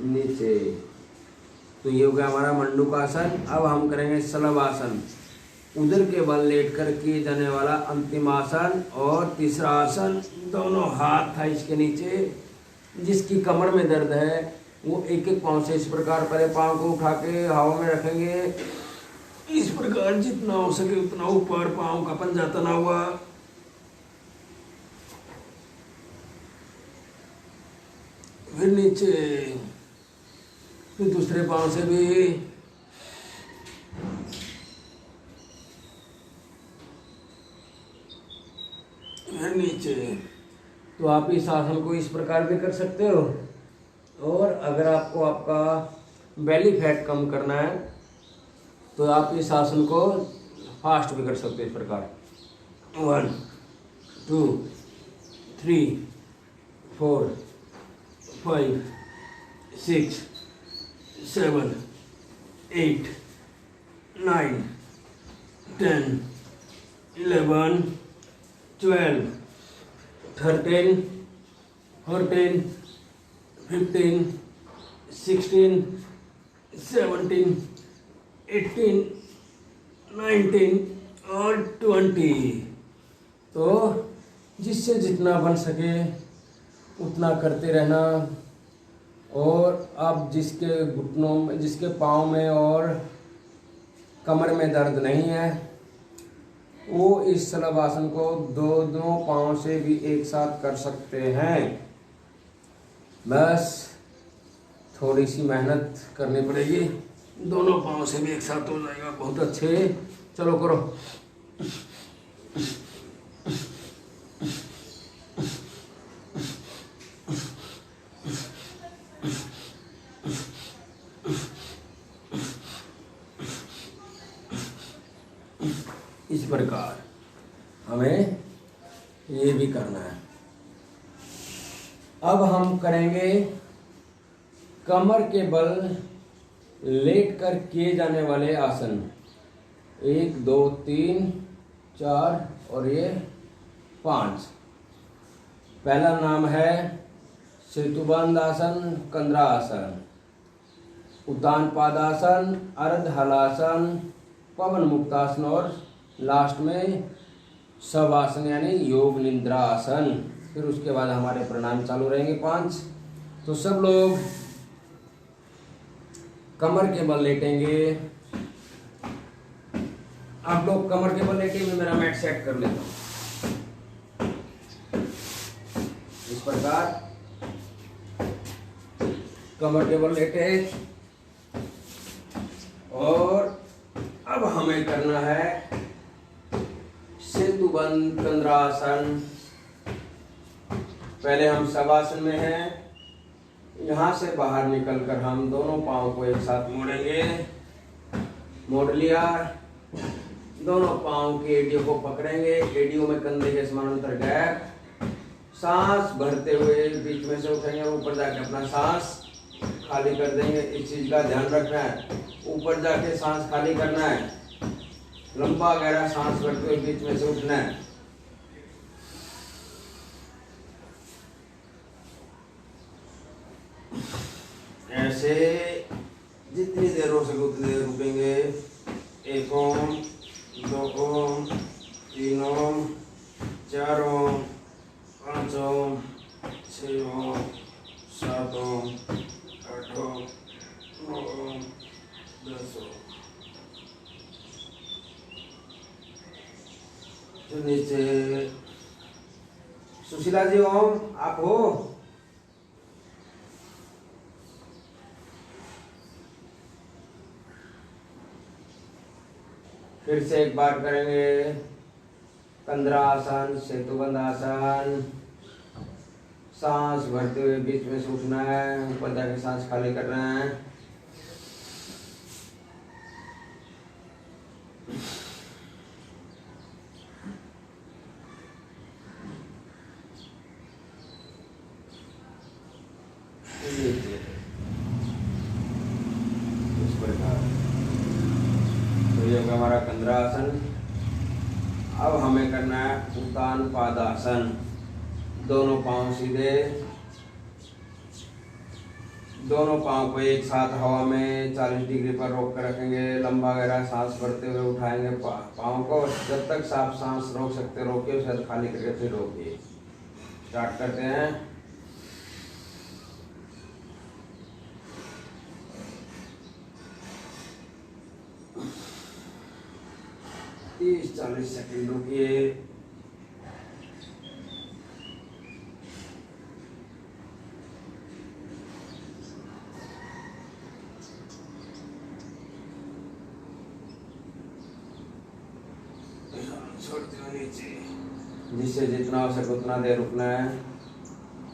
नीचे। तो ये हो गया हमारा मंडूकासन। अब हम करेंगे शलभ आसन, उदर के बल लेट कर किए जाने वाला अंतिम आसन। और तीसरा आसन, दोनों हाथ था इसके नीचे। जिसकी कमर में दर्द है वो एक एक पाँव से इस प्रकार पहले पाँव को उठा के हवा में रखेंगे, इस प्रकार जितना हो सके उतना ऊपर, पाँव का पंजा तना हुआ। फिर नीचे, फिर दूसरे पाँव से भी। नीचे। तो आप इस आसन को इस प्रकार भी कर सकते हो। और अगर आपको आपका बेली फैट कम करना है तो आप इस आसन को फास्ट भी कर सकते हो इस प्रकार। 1 2 3 4 5 6 7 8 9 10 11 12 13 14 15 16 17 18 19 और 20। तो जिससे जितना बन सके उतना करते रहना। और अब जिसके घुटनों में, जिसके पाँव में और कमर में दर्द नहीं है वो इस शलभ आसन को दोनों पाँव से भी एक साथ कर सकते हैं। बस थोड़ी सी मेहनत करनी पड़ेगी, दोनों पाँव से भी एक साथ हो जाएगा। बहुत अच्छे, चलो करो। इस प्रकार हमें ये भी करना है। अब हम करेंगे कमर के बल लेट कर किए जाने वाले आसन। 1 2 3 4 और ये 5। पहला नाम है सेतुबंध आसन, कंद्रा आसन, उतान पादासन, अर्ध हलासन, पवन मुक्तासन और लास्ट में शवासन यानी योग निद्रा आसन। फिर उसके बाद हमारे प्राणायाम चालू रहेंगे 5। तो सब लोग कमर के बल लेटेंगे। आप लोग कमर के बल लेटे, मैं मेरा मैट सेट कर लेता हूं इस प्रकार। कमर के बल लेटे और अब हमें करना है सेतुबंध कंद्रासन। पहले हम शवासन में हैं। यहाँ से बाहर निकलकर हम दोनों पांव को एक साथ मोड़ेंगे। मोड़ लिया, दोनों पांव की एडियो को पकड़ेंगे, एडियो में कंधे के समानांतर गैप। सांस भरते हुए बीच में से उठेंगे, ऊपर जाके अपना सांस खाली कर देंगे। इस चीज का ध्यान रखना है, ऊपर जाके सांस खाली करना है। लंबा गहरा सांस भरते हुए बीच में से उठना है। ऐसे जितनी देर हो सके उतनी देर रुकेंगे। 1 ओम, 2 ओम, 3 ओम, 4 ओम, 5 ओम, 6 ओम, 7 ओम, 8 ओम, 9 ओम, 10 ओम। तो नीचे सुशीला जी ओम, आप हो? फिर से एक बार करेंगे कंद्रा आसन, सेतुबंध आसन। सांस भरते हुए बीच में से उठना है, ऊपर जाके सांस खाली करना है। इस प्रकार तो ये होगा हमारा कंद्रा आसन। अब हमें करना है उतान पादासन। दोनों पांव सीधे, दोनों पांव को एक साथ हवा में 40 डिग्री पर रोक कर रखेंगे। लंबा गहरा सांस भरते हुए उठाएंगे पांव को। जब तक आप सांस रोक सकते रोकिए, उसके बाद खाली करके फिर रोकिए। स्टार्ट करते हैं। 30-40 सेकंड रुकिए। छोड़ते हुए नीचे, जिससे जितना हो सके उतना देर रुकना है।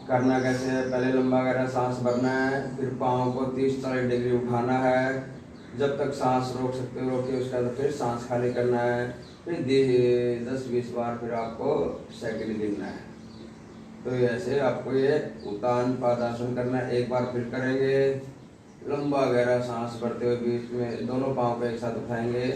करना कैसे है, पहले लंबा गहरा सांस भरना है, फिर पाँव को 30-40 डिग्री उठाना है। जब तक सांस रोक सकते हो रोकिए, उसके बाद फिर सांस खाली करना है। फिर 10-20 बार फिर आपको सेकंड गिनना है। तो ऐसे आपको ये उतान पादासन करना है। एक बार फिर करेंगे। लंबा गहरा सांस भरते हुए बीच में दोनों पाँव को एक साथ उठाएंगे।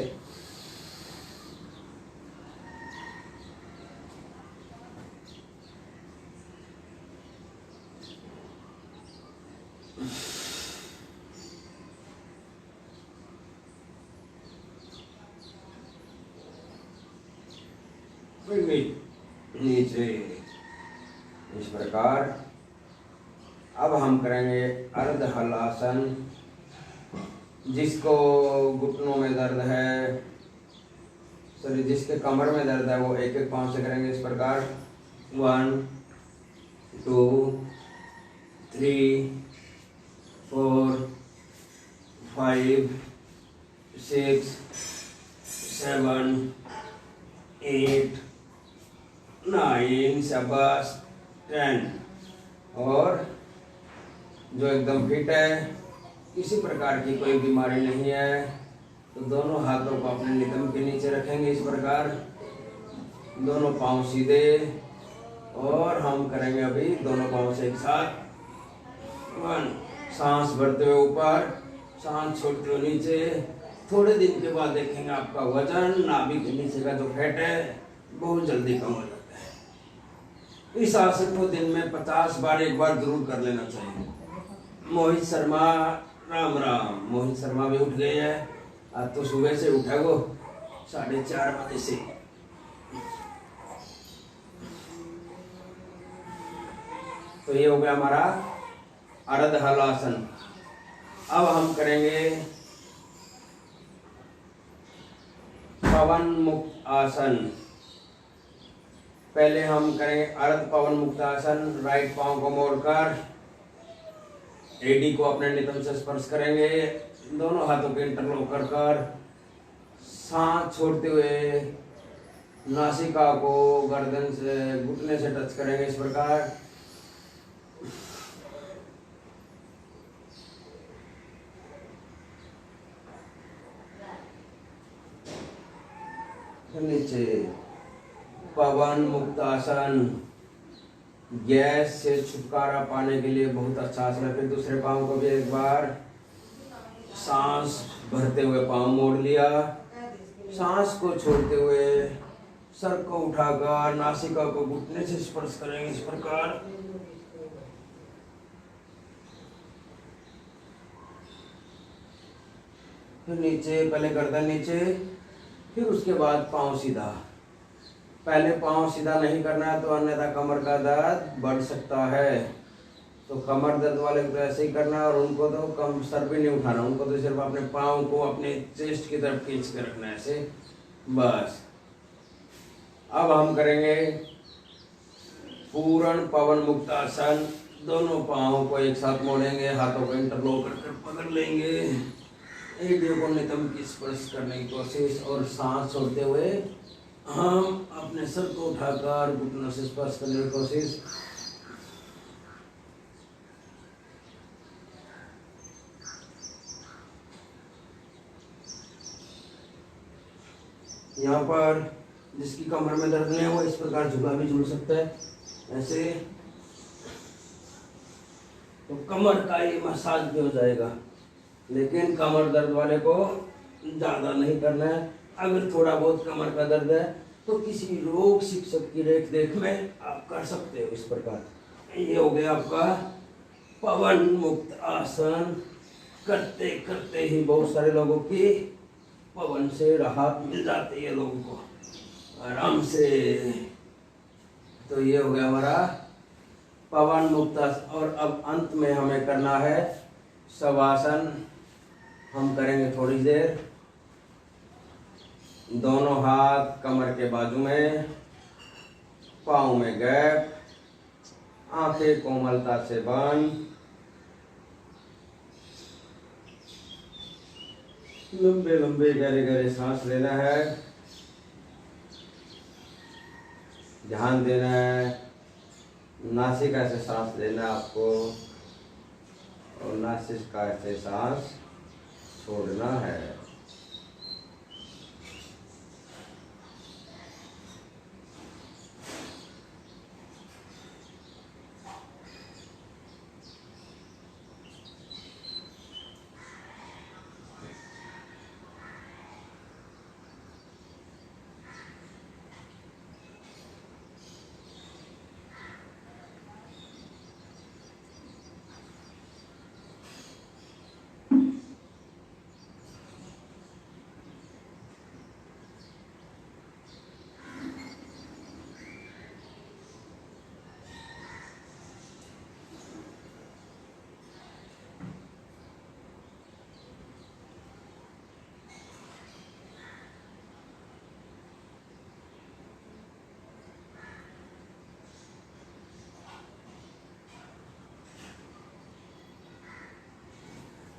नीचे इस प्रकार। अब हम करेंगे अर्ध हलासन। जिसको घुटनों में दर्द है, सॉरी जिसके कमर में दर्द है, वो एक एक पाँव से करेंगे इस प्रकार। 1 2 3 4 5 6 7 8 9 शाबाश 10। और जो एकदम फिट है, किसी प्रकार की कोई बीमारी नहीं है, तो दोनों हाथों को अपने नितंब के नीचे रखेंगे इस प्रकार, दोनों पांव सीधे, और हम करेंगे अभी दोनों पांव से एक साथ 1, सांस भरते हुए ऊपर, सांस छोड़ते हुए नीचे। थोड़े दिन के बाद देखेंगे आपका वजन, नाभि के नीचे का जो फैट है बहुत जल्दी कम हो जाता है। इस आसन को दिन में 50 बार एक बार जरूर कर लेना चाहिए। मोहित शर्मा, राम राम। मोहित शर्मा भी उठ गए हैं, आज तो सुबह से उठा वो 4:30 बजे से। तो ये हो गया हमारा अर्ध हलासन। अब हम करेंगे पवन मुक्त आसन। पहले हम करेंगे अर्ध पवन मुक्त आसन। राइट पांव को मोड़कर एडी को अपने नितंब से स्पर्श करेंगे, दोनों हाथों के इंटरलॉक कर कर सांस छोड़ते हुए नासिका को गर्दन से घुटने से टच करेंगे इस प्रकार। नीचे पवन मुक्त आसन गैस से छुटकारा पाने के लिए बहुत अच्छा आसन है। फिर दूसरे पांव को भी एक बार सांस भरते हुए पांव मोड़ लिया, सांस को छोड़ते हुए सर को उठाकर नासिका को घुटने से स्पर्श करेंगे इस प्रकार। फिर नीचे, पहले गर्दन नीचे, फिर उसके बाद पांव सीधा। पहले पांव सीधा नहीं करना है तो अन्यथा कमर का दर्द बढ़ सकता है। तो कमर दर्द वाले को ऐसे ही करना है, और उनको तो कम सर भी नहीं उठाना, उनको तो सिर्फ अपने पांव को अपने चेस्ट की तरफ खींच के रखना है ऐसे, बस। अब हम करेंगे पूर्ण पवन मुक्त आसन। दोनों पांव को एक साथ मोड़ेंगे, हाथों को इंटरलॉक कर पकड़ लेंगे, एडियो को नितंब की स्पर्श करने की कोशिश, और सांस छोड़ते हुए हम अपने सर को उठाकर घुटनों से स्पर्श करने की कोशिश। यहाँ पर जिसकी कमर में दर्द नहीं है वो इस प्रकार झुका भी झूल सकता है ऐसे, तो कमर का ये मसाज भी हो जाएगा। लेकिन कमर दर्द वाले को ज़्यादा नहीं करना है। अगर थोड़ा बहुत कमर का दर्द है तो किसी योग शिक्षक की रेख देख में आप कर सकते हो इस प्रकार। ये हो गया आपका पवन मुक्त आसन। करते करते ही बहुत सारे लोगों की पवन से राहत मिल जाती है, लोगों को आराम से। तो ये हो गया हमारा पवन मुक्त आसन। और अब अंत में हमें करना है शवासन। हम करेंगे थोड़ी देर। दोनों हाथ कमर के बाजू में, पाँव में गैप, आंखें कोमलता से बंद, लंबे लंबे गहरे गहरे सांस लेना है। ध्यान देना है, नासिका से सांस लेना है आपको, और नासिका से सांस छोड़ना है।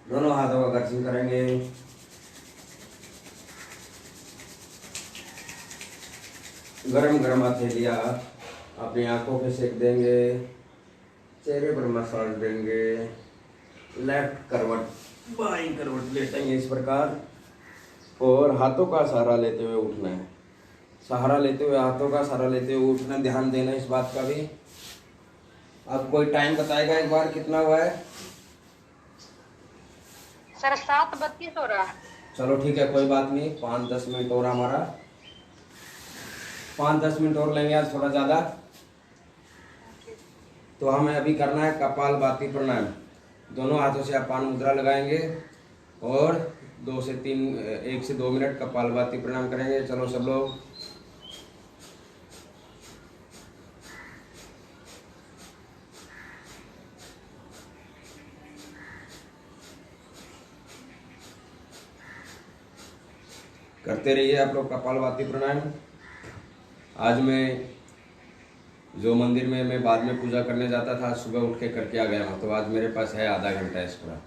दोनों हाथों का घर्षण करेंगे। गरम गरम हथेलियाँ अपनी आंखों पे सेक देंगे, चेहरे पर मसाज देंगे। लेफ्ट करवट, बाईं करवट लेटेंगे इस प्रकार। और हाथों का सहारा लेते हुए उठना है। सहारा लेते हुए, हाथों का सहारा लेते हुए उठना, ध्यान देना इस बात का भी। अब कोई टाइम बताएगा एक बार कितना हुआ है? सर 7:32 हो रहा है। चलो ठीक है, कोई बात नहीं, 5-10 मिनट और हमारा, 5-10 मिनट और लेंगे आज, थोड़ा ज़्यादा। तो हमें अभी करना है कपालभाति प्राणायाम। दोनों हाथों से अपान मुद्रा लगाएंगे और 1 से 2 मिनट कपालभाति प्राणायाम करेंगे। चलो सब लोग। करते रहिए आप लोग कपालभाति प्राणायाम। आज मैं जो मंदिर में मैं बाद में पूजा करने जाता था, सुबह उठ के करके आ गया हूँ, तो आज मेरे पास है आधा घंटा एक्स्ट्रा।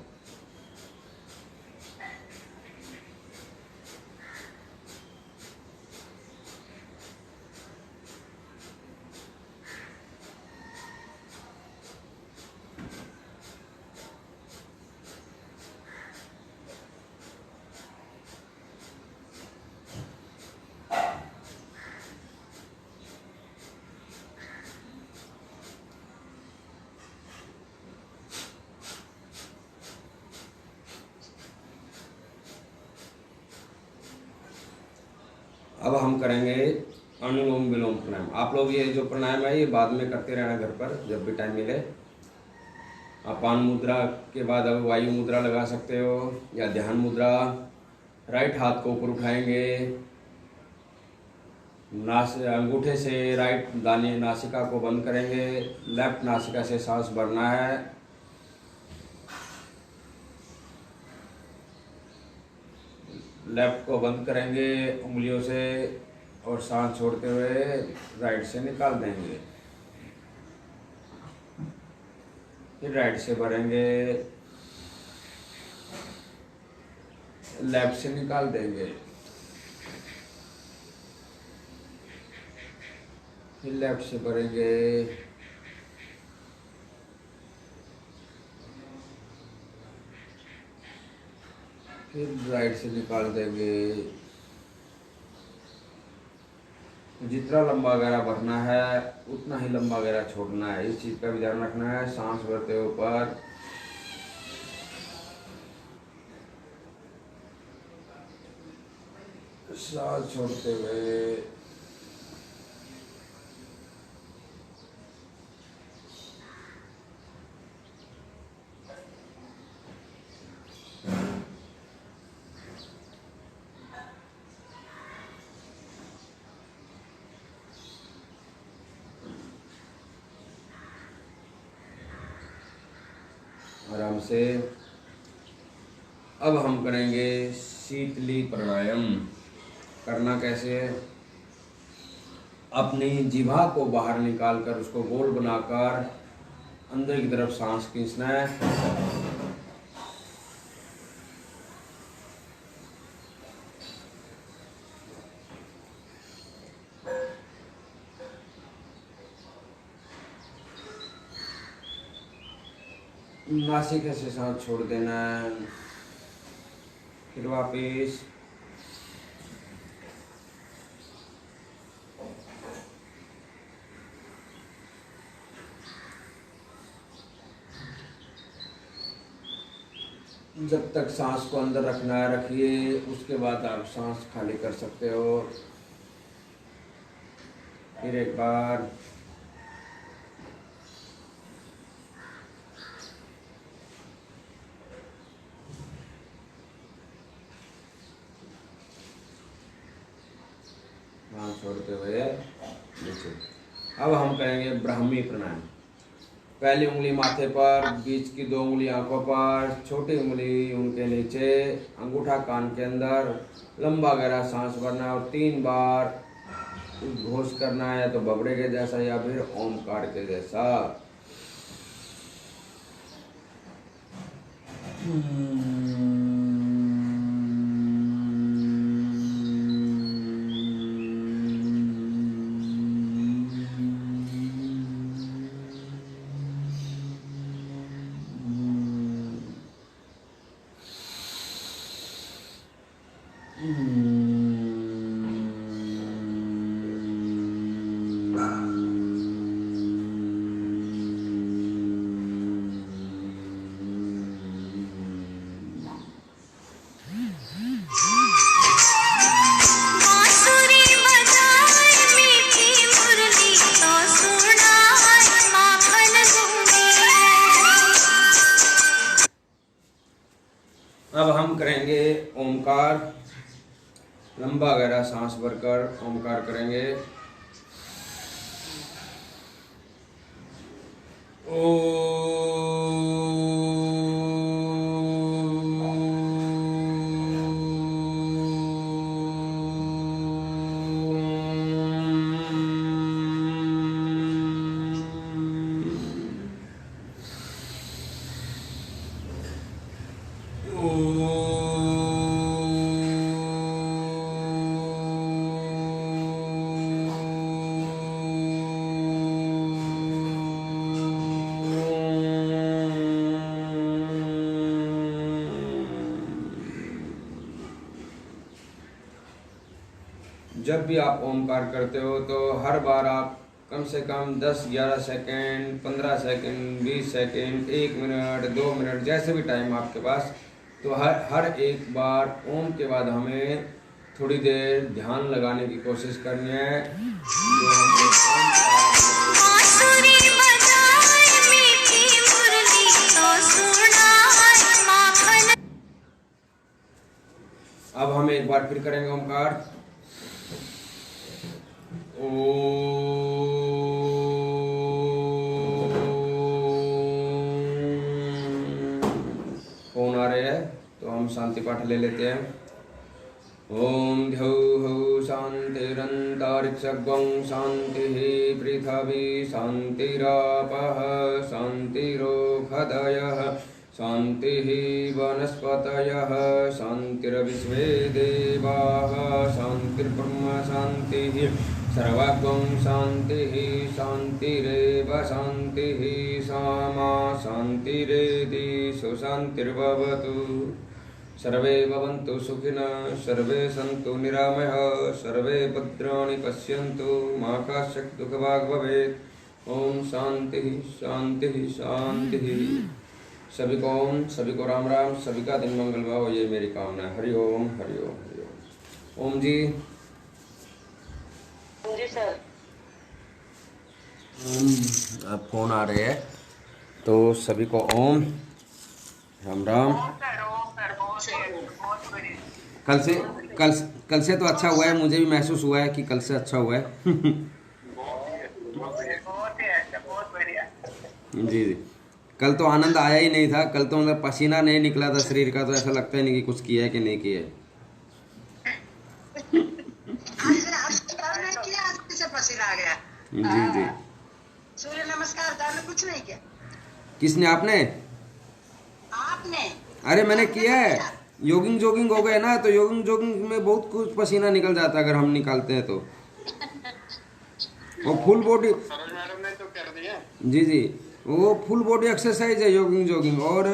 अब हम करेंगे अनुलोम विलोम प्राणायाम। आप लोग ये जो प्राणायाम है ये बाद में करते रहना घर पर जब भी टाइम मिले। अपान मुद्रा के बाद अब वायु मुद्रा लगा सकते हो या ध्यान मुद्रा। राइट हाथ को ऊपर उठाएंगे, अंगूठे से राइट दाने नासिका को बंद करेंगे। लेफ्ट नासिका से सांस भरना है। लेफ्ट को बंद करेंगे उंगलियों से और सांस छोड़ते हुए राइट से निकाल देंगे। फिर राइट से भरेंगे, लेफ्ट से निकाल देंगे। फिर लेफ्ट से भरेंगे, फिर राइट से निकाल देंगे। जितना लंबा गहरा भरना है उतना ही लंबा गहरा छोड़ना है, इस चीज का भी ध्यान रखना है। सांस भरते हुए ऊपर, सांस छोड़ते हुए, आराम से। अब हम करेंगे शीतली प्राणायाम। करना कैसे है? अपनी जिह्वा को बाहर निकालकर उसको गोल बनाकर अंदर की तरफ सांस खींचना है। नासिका से सांस छोड़ देना है। फिर वापिस जब तक सांस को अंदर रखना है रखिए, उसके बाद आप सांस खाली कर सकते हो। फिर एक बार सांस छोड़ते हुए नीचे। अब हम करेंगे ब्राह्मी प्राणायाम। पहली उंगली माथे पर, बीच की 2 उंगली आंखों पर, छोटी उंगली उनके नीचे, अंगूठा कान के अंदर। लंबा गहरा सांस भरना और 3 बार उद्घोष करना है, तो बबड़े के जैसा या फिर ओमकार के जैसा। बांसुरी बजाए मीठी मुरली तो सुनाए माखन दूंगी। अब हम करेंगे ओमकार। लंबा गहरा सांस भरकर ओमकार करेंगे। जब भी आप ओमकार करते हो तो हर बार आप कम से कम 10-11 second, 15 second, 20 second, 1 minute, 2 minute, जैसे भी टाइम आपके पास, तो हर एक बार ओम के बाद हमें थोड़ी देर ध्यान लगाने की कोशिश करनी है। जो हम बांसुरी बजाए मीठी मुरली तो सुनाए माखन। अब हम एक बार फिर करेंगे ओमकार। कौन आ रहे हैं तो हम शांति पाठ ले लेते हैं। ओम द्यौः शान्तिरन्तरिक्षं शान्तिः पृथिवी शान्तिरापः शान्तिरोषधयः शान्तिः वनस्पतयः शान्तिर्विश्वे देवाः शान्तिर्ब्रह्म शान्तिः सर्वगं शान्तिः शान्तिरेव शान्तिः सामा शान्तिरेधि सुशान्तिर्भवतु। सर्वे भवन्तु सुखिनः सर्वे सन्तु निरामयः सर्वे भद्राणि पश्यन्तु मा कश्चित् दुःखभाग् भवेत्। ओम शांति शांति शांति। सभी को ओम, सभी को राम राम, सभी का दिन मंगल भाव, ये मेरी कामना है। हरि ओम हरि ओम हरि ओम। ओम जी। जी सर। अब फोन आ रहे हैं तो सभी को ओम राम राम। कल से तो अच्छा हुआ है, मुझे भी महसूस हुआ है कि कल से अच्छा हुआ है। जी जी। कल तो आनंद आया ही नहीं था, कल तो मतलब पसीना नहीं निकला था शरीर का, तो ऐसा लगता ही नहीं कि कुछ किया है कि नहीं किया है। पसीना आ गया। जी जी। सूर्य नमस्कार दान कुछ नहीं किया। किसने? आपने? आपने? अरे मैंने किया है। जोगिंग हो गए ना, तो जोगिंग में बहुत कुछ पसीना निकल जाता है अगर हम निकालते हैं तो। वो फुल बॉडी। मैडम ने तो कर दिया। जी जी, वो फुल बॉडी एक्सरसाइज है जोगिंग। और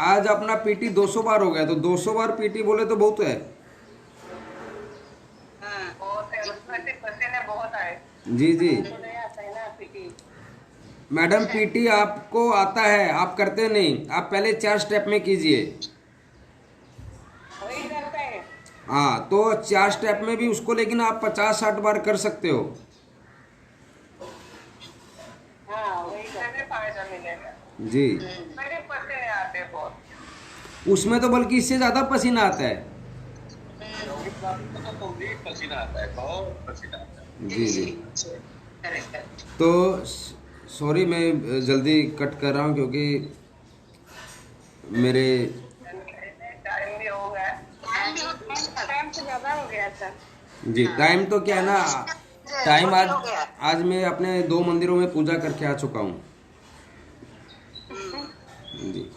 आज अपना पीटी 200 बार हो गया, तो 200 बार पीटी बोले तो बहुत है। जी जी मैडम, पीटी आपको आता है, आप करते नहीं। आप पहले 4 स्टेप में कीजिए। हाँ, तो 4 स्टेप में भी उसको, लेकिन आप 50-60 बार कर सकते हो। जी। उसमें तो बल्कि इससे ज्यादा पसीना आता है। पसीना आता है, बहुत पसीना आता है। जी जी। तो सॉरी, मैं जल्दी कट कर रहा हूँ क्योंकि मेरे टाइम भी हो गया, टाइम तो ज्यादा हो गया था। जी, टाइम तो क्या है ना, टाइम आज मैं अपने 2 मंदिरों में पूजा करके आ चुका हूँ। जी,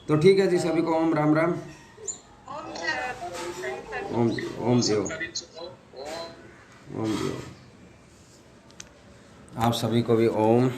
तो ठीक है जी, सभी को ओम राम राम। ओम जी ओम जी ओम जी ओम। आप सभी को भी ओम।